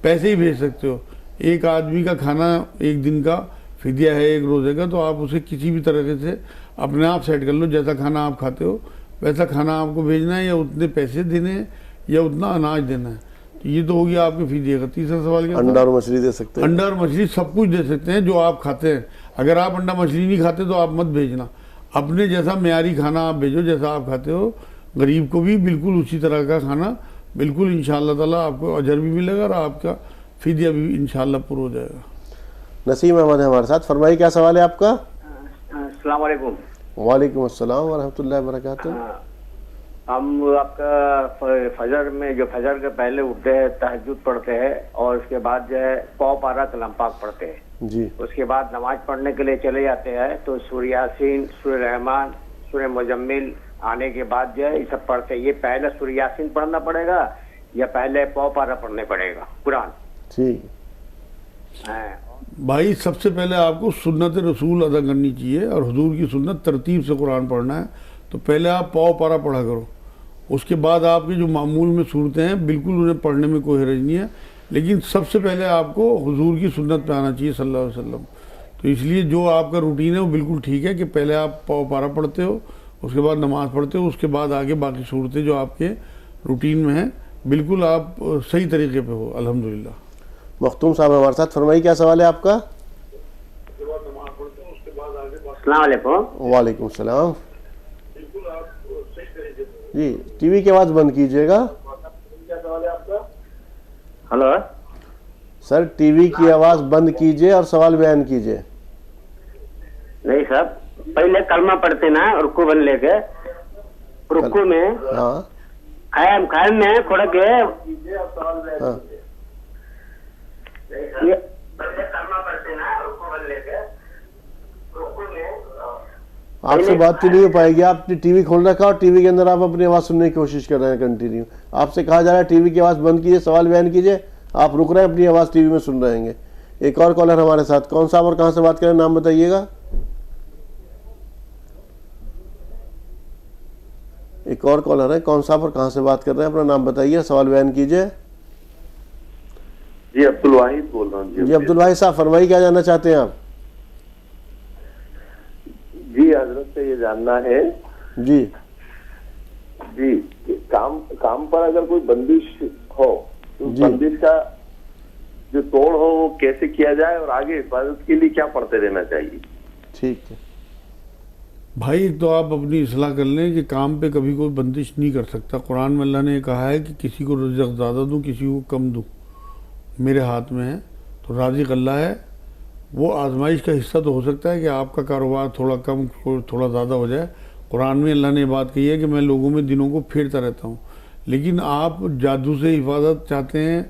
पैसे ही भेज सकते हो। एक आदमी का खाना एक दिन का फिदिया है, एक रोज़े का, तो आप उसे किसी भी तरीके से अपने आप सेट कर लो, जैसा खाना आप खाते हो वैसा खाना आपको भेजना है, या उतने पैसे देने हैं या उतना अनाज देना है। तो ये तो होगी आपके फिदिया का। तीसरा सवाल क्या? अंडा और मछली दे सकते हैं? अंडा और मछली सब कुछ दे सकते हैं जो आप खाते हैं। अगर आप अंडा मछली नहीं खाते तो आप मत भेजना, अपने जैसा मेयारी खाना आप भेजो जैसा आप खाते हो। गरीब को भी बिल्कुल उसी तरह का खाना, बिल्कुल इंशाअल्लाह ताला आपको अजर भी मिलेगा और आपका फिदिया भी इंशाअल्लाह पूरा हो जाएगा। नसीम अहमद है हमारे साथ। फरमाइए क्या सवाल है आपका? अस्सलाम वालेकुम। वालेकुम अस्सलाम व रहमतुल्लाहि व बरकातुहू। हम आपका फजर में जो फजर के पहले उठते हैं, तहज्जुद पढ़ते हैं, और उसके बाद जो है पौ पारा कलम पाक पढ़ते हैं जी। उसके बाद नमाज पढ़ने के लिए चले जाते हैं, तो सूरह यासीन, सूरह रहमान, सूरह मुजम्मिल आने के बाद जो है ये सब पढ़ते हैं। ये पहले सूरह यासीन पढ़ना पड़ेगा या पहले पौ पारा पढ़ने पड़ेगा कुरान? ठीक भाई, सबसे पहले आपको सुन्नत रसूल अदा करनी चाहिए और हुजूर की सुन्नत तरतीब से कुरान पढ़ना है। तो पहले आप पौ पारा पढ़ा करो, उसके बाद आपकी जो मामूल में सूरतें हैं बिल्कुल उन्हें पढ़ने में कोई हर्ज नहीं है, लेकिन सबसे पहले आपको हुजूर की सुन्नत पे आना चाहिए सल्लल्लाहु अलैहि वसल्लम। तो इसलिए जो आपका रूटीन है वो बिल्कुल ठीक है कि पहले आप पौ पारा पढ़ते हो, उसके बाद नमाज पढ़ते हो, उसके बाद आगे बाकी सूरतें जो आपके रूटीन में हैं बिल्कुल आप सही तरीके पे हो। अल्हम्दुलिल्लाह। मखतूम साहब हमारे साथ। फरमाइए क्या सवाल है आपका? अस्सलाम वालेकुम। वालेकुम सलाम जी। टीवी की आवाज़ बंद कीजिएगा। हेलो सर, टीवी की आवाज़ बंद कीजिए और सवाल बयान कीजिए। नहीं सर, पहले कलमा पढ़ते ना रुकू बन लेके, रुकू में हाँ खायम में खोड़ के हाँ आपसे बात तो नहीं हो पाएगी। आपने टीवी खोल रखा और टीवी के अंदर आप अपनी आवाज़ सुनने की कोशिश कर रहे हैं कंटिन्यू। आपसे कहा जा रहा है टीवी की आवाज़ बंद कीजिए, सवाल बयान कीजिए, आप रुक रहे हैं, अपनी आवाज़ टीवी में सुन रहेंगे। एक और कॉलर हमारे साथ। कौन सा और कहाँ से बात करें, नाम बताइएगा। एक और कॉलर है। कौन सा और कहाँ से बात कर रहे हैं, अपना नाम बताइए, सवाल बयान कीजिए। जी अब्दुल वाहिद बोल रहा हूँ। जी अब्दुल वाहिद साहब, फरमाइए क्या जानना चाहते हैं आप? जी हजरत से ये जानना है जी जी काम पर अगर कोई बंदिश हो तो बंदिश का जो तोड़ हो वो कैसे किया जाए और आगे हिफाजत के लिए क्या पढ़ते रहना चाहिए? ठीक है भाई, तो आप अपनी इस्लाह कर लें कि काम पे कभी कोई बंदिश नहीं कर सकता। कुरान में अल्लाह ने कहा है कि किसी को रिज़्क़ ज़्यादा दूँ, किसी को कम दूँ, मेरे हाथ में है। तो राज़िक़ अल्लाह है। वो आजमाइश का हिस्सा तो हो सकता है कि आपका कारोबार थोड़ा कम थोड़ा ज़्यादा हो जाए। कुरान में अल्लाह ने बात कही है कि मैं लोगों में दिनों को फेरता रहता हूँ। लेकिन आप जादू से हिफाजत चाहते हैं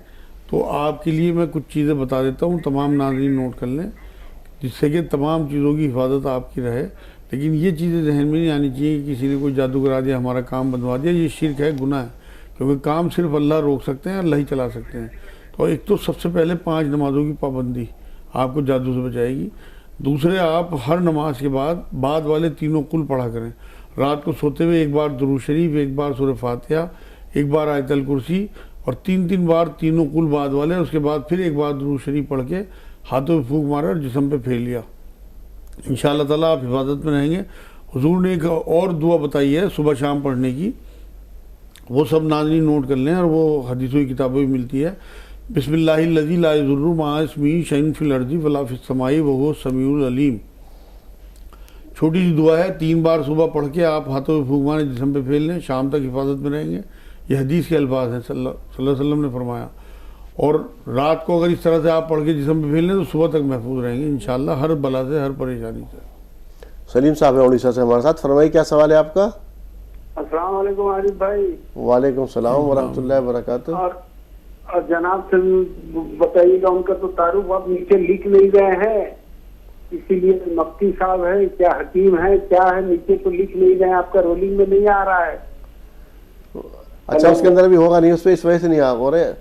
तो आपके लिए मैं कुछ चीज़ें बता देता हूँ, तमाम नाज़रीन नोट कर लें, जिससे कि तमाम चीज़ों की हिफाजत आपकी रहे। लेकिन ये चीज़ें जहन में नहीं आनी चाहिए कि किसी ने कोई जादू करा दिया, हमारा काम बंधवा दिया। ये शिर्क है, गुनाह है, क्योंकि काम सिर्फ अल्लाह रोक सकते हैं, अल्लाह ही चला सकते हैं। तो एक तो सबसे पहले 5 नमाज़ों की पाबंदी आपको जादू से बचाएगी। दूसरे, आप हर नमाज के बाद वाले 3 कुल पढ़ा करें। रात को सोते हुए एक बार दुरूद शरीफ, एक बार सूरह फातिहा, एक बार आयतल कुर्सी और 3 बार 3 कुल बाद वाले। उसके बाद फिर एक बार दुरूद शरीफ पढ़ के हाथों में फूंक मारा और जिस्म पे फेर लिया। इंशाअल्लाह ताला आप हिफाजत में रहेंगे। हुजूर ने एक और दुआ बताई है सुबह शाम पढ़ने की, वो सब नाज़रीन नोट कर लें, और वो हदीसों की किताबों में मिलती है। बिस्मिल्लाहिल्लज़ी ला यज़ुर्रु मआ इस्मिही शैउन फिल अर्ज़ि वला फिस समाई वहुव समीउल अलीम। छोटी सी दुआ है, 3 बार सुबह पढ़ के आप हाथों में फूंक मारें, जिस्म पे फेर लें, शाम तक हिफाजत में रहेंगे। ये हदीस के अल्फाज हैं, सल्लल्लाहु अलैहि वसल्लम ने फरमाया। और रात को अगर इस तरह से आप पढ़ के जिस्म पे फेर लें तो सुबह तक महफूज रहेंगे इंशाअल्लाह, हर बला से, हर परेशानी से। सलीम साहब है उड़ीसा से हमारे साथ। फरमाइए क्या सवाल है आपका? अस्सलाम वालेकुम आरिफ भाई। वालेकुम सलाम वरहमतुल्लाहि वबरकातुहू। और जनाब से बताइएगा, उनका तो तारुफ आप नीचे लिख नहीं रहे हैं, इसीलिए मफ्ती साहब है क्या, हकीम है क्या है, नीचे तो लिख नहीं रहे हैं, आपका रोलिंग में नहीं आ रहा है। अच्छा, उसके अंदर भी होगा नहीं, उस पर इस वजह से नहीं आ रहे।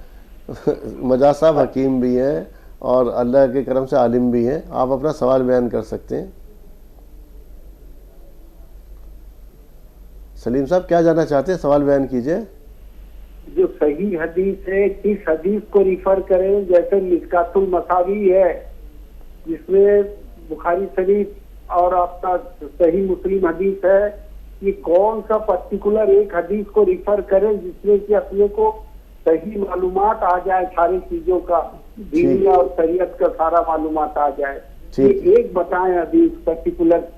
मजाज साहब हकीम भी हैं और अल्लाह के करम से आलिम भी हैं। आप अपना सवाल बयान कर सकते हैं। सलीम साहब क्या जानना चाहते हैं, सवाल बयान कीजिए। जो सही हदीस है, किस हदीस को रिफर करें? जैसे मिस्कातुल मसावी है, जिसमें बुखारी शरीफ और आपका सही मुस्लिम हदीस है, ये कौन सा पर्टिकुलर एक हदीस को रिफर करें जिसमें कि अपने को सही मालूमात आ जाए, सारी चीजों का, दीनी और शरीयत का सारा मालूमात आ जाए। ये एक बताएं हदीस पर्टिकुलर,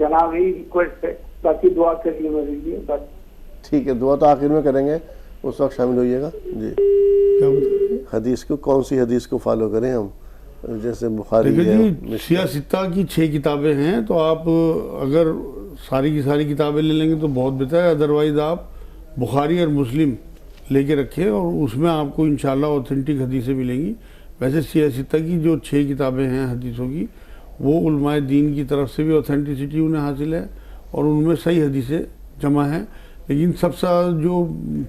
जनाब यही रिक्वेस्ट है। बाकी दुआ करिए मेरे लिए बस। ठीक है, दुआ तो आखिर में करेंगे, उस वक्त शामिल होइएगा जी। हदीस को, कौन सी हदीस को फॉलो करें हम? जैसे बुखारी है, सियासित्ता की 6 किताबें हैं, तो आप अगर सारी की सारी किताबें ले लेंगे तो बहुत बेहतर है। अदरवाइज आप बुखारी और मुस्लिम लेके रखें और उसमें आपको इंशाल्लाह ऑथेंटिक हदीसें मिलेंगी। वैसे सियासित्ता की जो 6 किताबें हैं हदीसों की, वो उलमाए दीन की तरफ से भी ऑथेंटिसिटी उन्हें हासिल है और उनमें सही हदीसें जमा हैं। लेकिन सबसे जो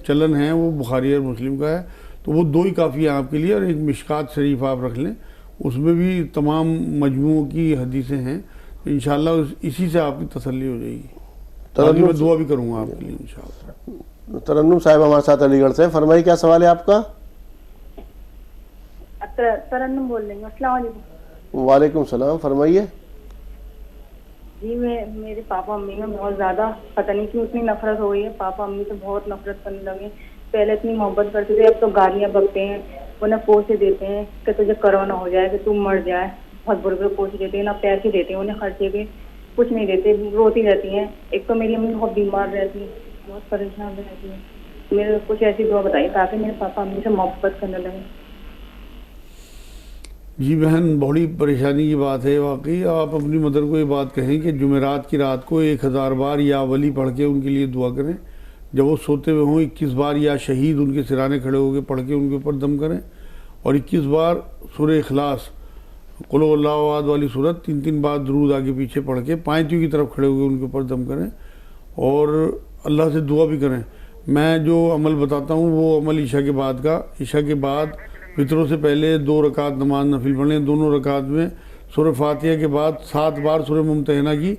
चलन है वो बुखारी और मुस्लिम का है, तो वो 2 ही काफ़ी है आपके लिए। और एक मिशकात शरीफ आप रख लें, उसमें भी तमाम मजमूओं की हदीसें हैं। तो इंशाअल्लाह इसी से आपकी तसल्ली हो जाएगी। तो मैं दुआ भी करूँगा आपके लिए इंशाअल्लाह। तरन्नुम साहिब हमारे साथ अलीगढ़ से। फरमाइए क्या सवाल है आपका? तरन्नुम बोल रही हूँ। अस्सलाम वालेकुम। वालेकुम सलाम, फरमाइए। जी, मेरे पापा अम्मी में बहुत ज़्यादा पता नहीं क्यों इतनी नफरत हो गई है। पापा अम्मी तो बहुत नफरत करने लगे। पहले इतनी मोहब्बत करते थे, अब तो गालियाँ बकते हैं, उन्हें पोसे देते हैं कि तुझे कोरोना हो जाए, कि तुम मर जाए। बहुत बुरे बुरे पोसे देते हैं, ना पैसे देते हैं उन्हें खर्चे के, कुछ नहीं देते, रोती रहती हैं। एक तो मेरी अम्मी बहुत बीमार रहती है, बहुत परेशान रहती है। मेरे कुछ ऐसी दुआ बताइए ताकि मेरे पापा अम्मी से मोहब्बत करने लगे। जी बहन, बड़ी परेशानी की बात है वाकई। आप अपनी मदर को ये बात कहें कि जुमेरात की रात को 1000 बार या वली पढ़ के उनके लिए दुआ करें। जब वो सोते हुए हों 21 बार या शहीद उनके सिराने खड़े होकर पढ़ के उनके ऊपर दम करें। और 21 बार सूरह इखलास, कुल हुवल्लाहु अहद वाली सूरत 3-3 बार दुरूद आगे पीछे पढ़ के पायतियों की तरफ खड़े होकर उनके ऊपर दम करें और अल्लाह से दुआ भी करें। मैं जो अमल बताता हूँ वो अमल ईशा के बाद का, ईशा के बाद फितरों से पहले 2 रकात नमाज नफिल पढ़ें। दोनों रकात में सूरह फातिहा के बाद 7 बार सूरह मुम्तहिना की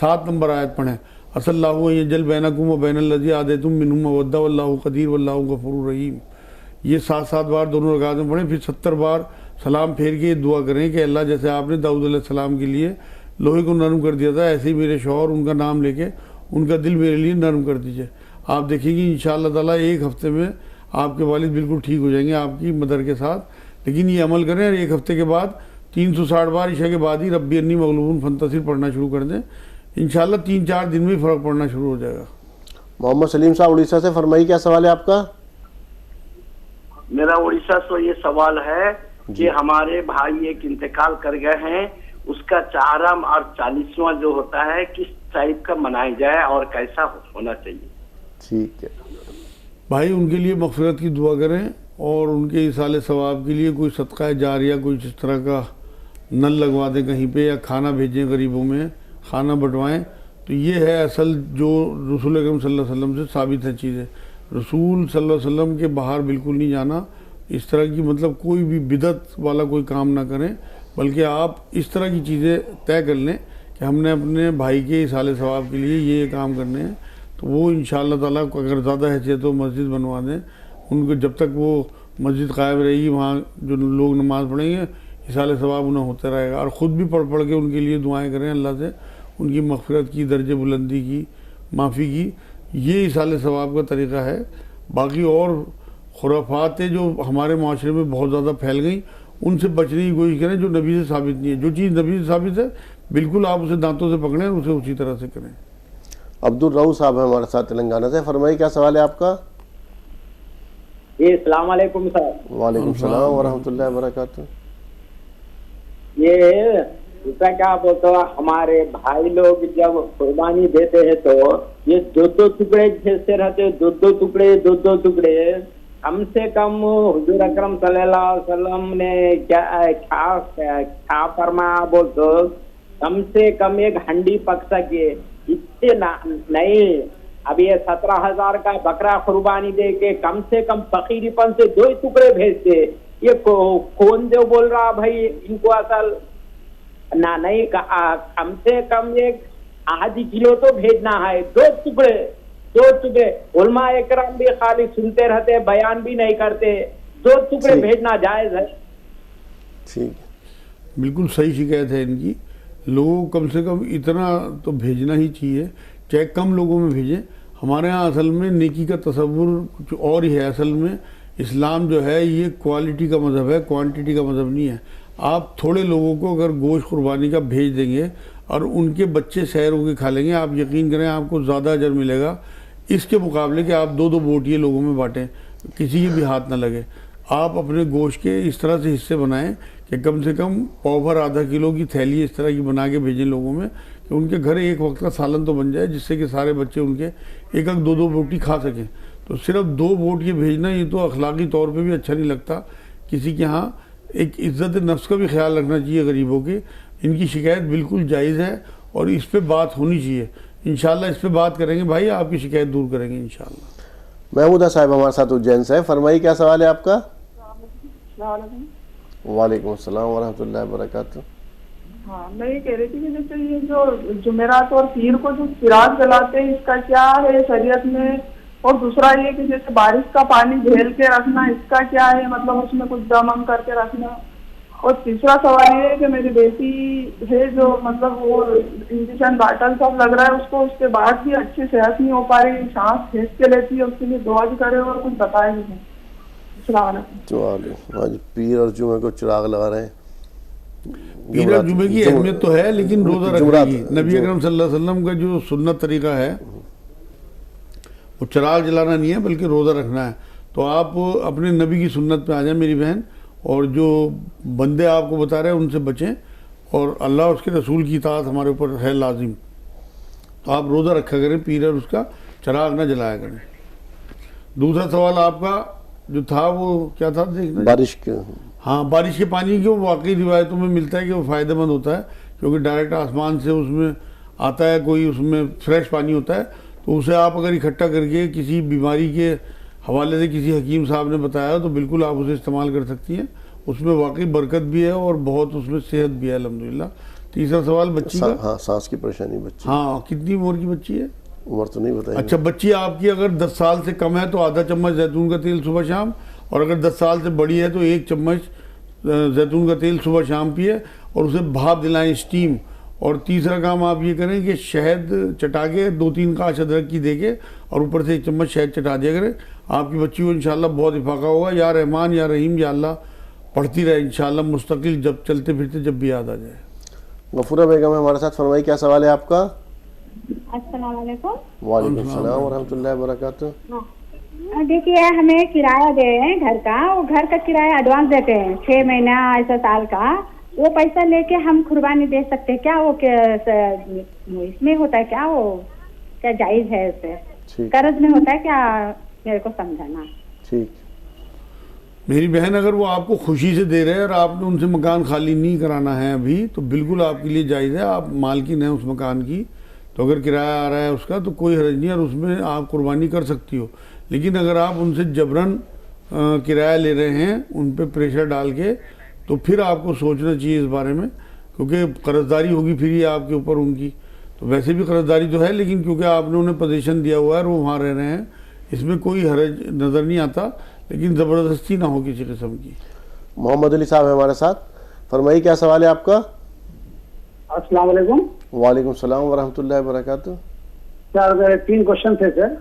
7 नंबर आयत पढ़ें। असल्लाहु यजल बैनकुम व बैनल लज़ी आदैतुम मिनहुम मवद्दा वल्लाहु क़दीर वल्लाहु गफूरुर रहीम। ये 7-7 बार दोनों रकात में पढ़ें। फिर 70 बार सलाम फेर के दुआ करें कि अल्लाह जैसे आपने दाऊद अलैहिस्सलाम के लिए लोहे को नरम कर दिया था, ऐसे ही मेरे शौहर उनका नाम लेके उनका दिल मेरे लिए नरम कर दीजिए। आप देखेंगे इंशाअल्लाह ताला 1 हफ्ते में आपके वालिद बिल्कुल ठीक हो जाएंगे आपकी मदर के साथ। लेकिन ये अमल करें और 1 हफ्ते के बाद 360 बार ईशा के बाद ही रब्बी अन्नी मगलूबुन फंतसिर पढ़ना शुरू कर दें। इंशाल्लाह 3-4 दिन में फ़र्क पड़ना शुरू हो जाएगा। मोहम्मद सलीम साहब उड़ीसा से, फरमाइए क्या सवाल है आपका? मेरा उड़ीसा से ये सवाल है कि हमारे भाई एक इंतकाल कर गए हैं, उसका चाहरम और 40वां जो होता है किस टाइप का मनाया जाए और कैसा होना चाहिए? ठीक है भाई, उनके लिए मग़फ़िरत की दुआ करें और उनके इसाले सवाब के लिए कोई सदका जारिया कोई इस तरह का नल लगवा दें कहीं पे, या खाना भेजें गरीबों में, खाना बंटवाएं। तो ये है असल जो रसूल अकरम सल्लल्लाहु अलैहि वसल्लम से साबित है चीज़ें। रसूल सल्लल्लाहु अलैहि वसल्लम के बाहर बिल्कुल नहीं जाना, इस तरह की मतलब कोई भी बिदत वाला कोई काम ना करें, बल्कि आप इस तरह की चीज़ें तय कर लें कि हमने अपने भाई के इसाले सवाब के लिए ये काम करने हैं। तो वो इंशाअल्लाह ताला अगर ज़्यादा हैसियत हो मस्जिद बनवा दें उनको, जब तक वो मस्जिद कायम रहेगी वहाँ जो लोग नमाज़ पढ़ेंगे इसाले सवाब उन्हें होता रहेगा। और ख़ुद भी पढ़ के उनके लिए दुआएं करें अल्लाह से, उनकी मग़फ़िरत की, दर्जे बुलंदी की, माफ़ी की। ये इसाले सवाब का तरीक़ा है। बाकी और खुराफातें जो हमारे माशरे में बहुत ज़्यादा फैल गई, उनसे बचने की कोशिश करें जो नबी से साबित नहीं है। जो चीज़ नबी से साबित है बिल्कुल आप उसे दांतों से पकड़ें, उसे उसी तरह से करें। अब्दुल रऊफ साहब है हमारे साथ तेलंगाना से, फरमाइए क्या सवाल है आपका? ये अस्सलाम वालेकुम सर। वालेकुम सलाम व रहमतुल्लाहि व बरकातहू। ये उसका क्या बोलते हो, हमारे भाई लोग जब कुर्बानी देते हैं तो ये 2-2 टुकड़े जैसे रहते, 2-2 टुकड़े कम से कम हुजूर अकरम सल्लल्लाहु अलैहि वसल्लम ने क्या फरमाया बोलते, कम से कम एक हंडी पक सके, इससे नहीं। अब ये 17,000 का बकरा कुर्बानी दे के कम से कम फकीरीपन से 2 टुकड़े भेजते, ये कौन जो बोल रहा भाई इनको असल ना नहीं, कम से कम एक आधी किलो तो भेजना है। 2 टुकड़े उलमा इकराम भी खाली सुनते रहते, बयान भी नहीं करते। 2 टुकड़े भेजना जायज है। ठीक, बिल्कुल सही शिकायत है इनकी। लोगों को कम से कम इतना तो भेजना ही चाहिए, चाहे कम लोगों में भेजें। हमारे यहाँ असल में नेकी का तसव्वुर कुछ और ही है। असल में इस्लाम जो है ये क्वालिटी का मज़हब है, क्वांटिटी का मज़हब नहीं है। आप थोड़े लोगों को अगर गोश्त कुर्बानी का भेज देंगे और उनके बच्चे सैर होकर खा लेंगे, आप यकीन करें आपको ज़्यादा अजर मिलेगा इसके मुकाबले कि आप 2-2 बोटियाँ लोगों में बांटें, किसी के भी हाथ ना लगे। आप अपने गोश्त के इस तरह से हिस्से बनाएं कि कम से कम पाव भर आधा किलो की थैली इस तरह की बना के भेजें लोगों में, कि उनके घर एक वक्त का सालन तो बन जाए, जिससे कि सारे बच्चे उनके 1-2 बोटी खा सकें। तो सिर्फ 2 बोटियाँ भेजना ये तो अखलाकी तौर पे भी अच्छा नहीं लगता। किसी के यहाँ एक इज़्ज़त नफ्स का भी ख्याल रखना चाहिए गरीबों के। इनकी शिकायत बिल्कुल जायज़ है और इस पर बात होनी चाहिए। इंशाल्लाह इस पर बात करेंगे भाई, आपकी शिकायत दूर करेंगे इंशाल्लाह। महमूदा साहब हमारे साथ उज्जैन से, फरमाइए क्या सवाल है आपका? वालेकुम अस्सलाम व रहमतुल्लाहि व बरकातहू। हाँ, मैं ये कह रही थी कि जैसे ये जो जुमेरात और पीर को जो चिराग जलाते हैं, इसका क्या है शरीयत में? और दूसरा ये कि जैसे बारिश का पानी झेल के रखना, इसका क्या है, मतलब उसमें कुछ दम करके रखना। और तीसरा सवाल ये है कि मेरी बेटी है जो मतलब वो इंजेक्शन बाटल सब लग रहा है उसको, उसके बाद भी अच्छी सेहत नहीं हो पा रही, सांस खींच के लेती है, उसके लिए दुआ भी करे और कुछ बताए भी नहीं। आज पीर और जुमे को चिराग लगा रहे हैं। पीर और जुमे की अहमियत तो है, लेकिन रोज़ा रखने की नबी अकरम सल्लल्लाहु अलैहि वसल्लम का जो सुन्नत तरीका है वो चिराग जलाना नहीं है बल्कि रोज़ा रखना है। तो आप अपने नबी की सुन्नत पे आ जाएं मेरी बहन, और जो बंदे आपको बता रहे हैं उनसे बचें, और अल्लाह उसके रसूल की इताअत हमारे ऊपर है लाजिम। तो आप रोज़ा रखा करें, पीर और उसका चिराग ना जलाया करें। दूसरा सवाल आपका जो था वो क्या था देखना? बारिश के, हाँ, बारिश के पानी की वाकई रिवायतों में मिलता है कि वो फ़ायदेमंद होता है, क्योंकि डायरेक्ट आसमान से उसमें आता है, कोई उसमें फ्रेश पानी होता है। तो उसे आप अगर इकट्ठा करके किसी बीमारी के हवाले से किसी हकीम साहब ने बताया तो बिल्कुल आप उसे इस्तेमाल कर सकती हैं। उसमें वाकई बरकत भी है और बहुत उसमें सेहत भी है अल्हम्दुलिल्लाह। तीसरा सवाल बच्ची का, हाँ, सांस की परेशानी बच्ची। हाँ, कितनी उम्र की बच्ची है? उम्र तो नहीं बताई। अच्छा, बच्ची आपकी अगर 10 साल से कम है तो आधा चम्मच जैतून का तेल सुबह शाम, और अगर 10 साल से बड़ी है तो 1 चम्मच जैतून का तेल सुबह शाम पिए और उसे भाप दिलाएं, स्टीम। और तीसरा काम आप ये करें कि शहद चटा के 2-3 काश अदरक की दे के और ऊपर से 1 चम्मच शहद चटा दिया करें। आपकी बच्ची को इंशाल्लाह बहुत इफाका होगा। या रहमान या रहीम या अल्लाह पढ़ती रहे इंशाल्लाह मुस्तकिल, जब चलते फिरते जब भी याद आ जाए। गफूरा बेगम है हमारे साथ, फरमाइए क्या सवाल है आपका। अस्सलाम वालेकुम। वालेकुम सलाम व रहमतुल्लाहि व बरकातुहू। देखिए, हमें किराया दे रहे हैं घर का, वो घर का किराया एडवांस देते हैं 6 महीना ऐसा साल का, वो पैसा लेके हम कुर्बानी दे सकते हैं क्या? वो इसमें होता है क्या? वो क्या जायज है? उसे कर्ज में होता है क्या? मेरे को समझाना। ठीक। मेरी बहन, अगर वो आपको खुशी से दे रहे हैं और आपने उनसे मकान खाली नहीं कराना है अभी, तो बिल्कुल आपके लिए जायज़ है। आप मालकिन हैं उस मकान की, तो अगर किराया आ रहा है उसका तो कोई हर्ज नहीं, और उसमें आप कुर्बानी कर सकती हो। लेकिन अगर आप उनसे जबरन किराया ले रहे हैं, उन पर प्रेशर डाल के, तो फिर आपको सोचना चाहिए इस बारे में, क्योंकि कर्जदारी होगी फिर ये आपके ऊपर उनकी। तो वैसे भी कर्जदारी तो है, लेकिन क्योंकि आपने उन्हें पोजीशन दिया हुआ है और वो वहाँ रह रहे हैं, इसमें कोई हर्ज नज़र नहीं आता, लेकिन ज़बरदस्ती ना हो किसी किस्म की। मोहम्मद अली साहब है हमारे साथ, फरमाइए क्या सवाल है आपका। अस्सलाम वालेकुम। वालेकुम सलाम व रहमतुल्लाहि व बरकातुहू। सर 3 क्वेश्चन थे सर,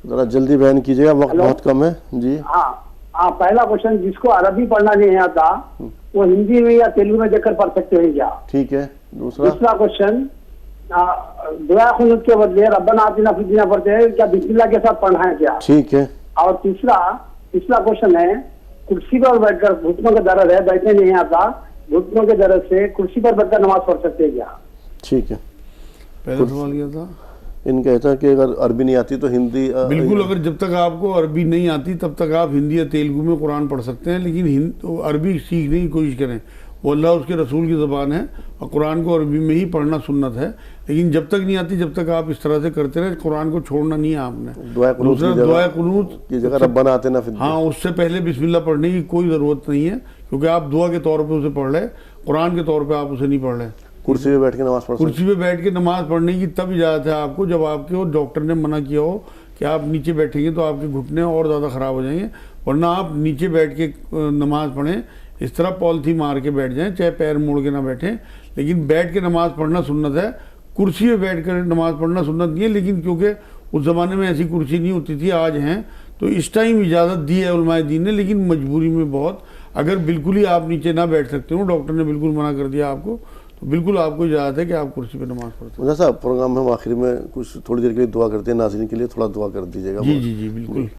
जरा जल्दी बयान कीजिएगा, वक्त बहुत कम है जी। हाँ, पहला क्वेश्चन, जिसको अरबी पढ़ना नहीं आता वो हिंदी में या तेलुगु में देखकर पढ़ सकते हैं क्या? ठीक है। दूसरा क्वेश्चन, दुआ खुनूत के बदले रब्बना आतिना फिद दुनिया पढ़ते हैं क्या? बिस्मिल्लाह के साथ पढ़ना है क्या? ठीक है। और तीसरा क्वेश्चन है, कुर्सी पर बैठकर, घुटनों का दर्द है, बैठने नहीं आता, घुटनों के दर्द से कुर्सी पर बैठकर नमाज पढ़ सकते हैं क्या? ठीक है। पहला सवाल क्या था? इनका कहता है कि अगर अरबी नहीं आती तो हिंदी। बिल्कुल, अगर जब तक आपको अरबी नहीं आती तब तक आप हिंदी या तेलुगु में कुरान पढ़ सकते हैं, लेकिन अरबी सीखने की कोशिश करें। वो अल्लाह उसके रसूल की ज़बान है और कुरान को अरबी में ही पढ़ना सुन्नत है। लेकिन जब तक नहीं आती, जब तक आप इस तरह से करते रहे, कुरान को छोड़ना नहीं है आपने। दूसरा, दुआ कुनूत की जगह रब्बना आतिना फिद, हाँ, उससे पहले बिस्मिल्लाह पढ़ने की कोई ज़रूरत नहीं है, क्योंकि आप दुआ के तौर पर उसे पढ़ रहे, कुरान के तौर पर आप उसे नहीं पढ़ रहे। कुर्सी पे बैठ के नमाज पढ़, कुर्सी पे बैठ के नमाज पढ़ने की तब इजाज़त है आपको जब आपके डॉक्टर ने मना किया हो कि आप नीचे बैठेंगे तो आपके घुटने और ज़्यादा ख़राब हो जाएंगे, वरना आप नीचे बैठ के नमाज पढ़ें, इस तरह पॉलिथी मार के बैठ जाएं, चाहे पैर मोड़ के ना बैठें, लेकिन बैठ के नमाज पढ़ना सुन्नत है। कुर्सी पे बैठ कर नमाज पढ़ना सुन्नत नहीं है, लेकिन क्योंकि उस ज़माने में ऐसी कुर्सी नहीं होती थी, आज हैं, तो इस टाइम इजाज़त दी है उलमाए दीन ने, लेकिन मजबूरी में बहुत, अगर बिल्कुल ही आप नीचे ना बैठ सकते हो, डॉक्टर ने बिल्कुल मना कर दिया आपको, तो बिल्कुल आपको इजाज़त है कि आप कुर्सी पे नमाज पढ़ते हैं। साहब, प्रोग्राम में हम आखिर में कुछ थोड़ी देर के लिए दुआ करते हैं नाज़रीन के लिए, थोड़ा दुआ कर दीजिएगा। जी जी जी, बिल्कुल।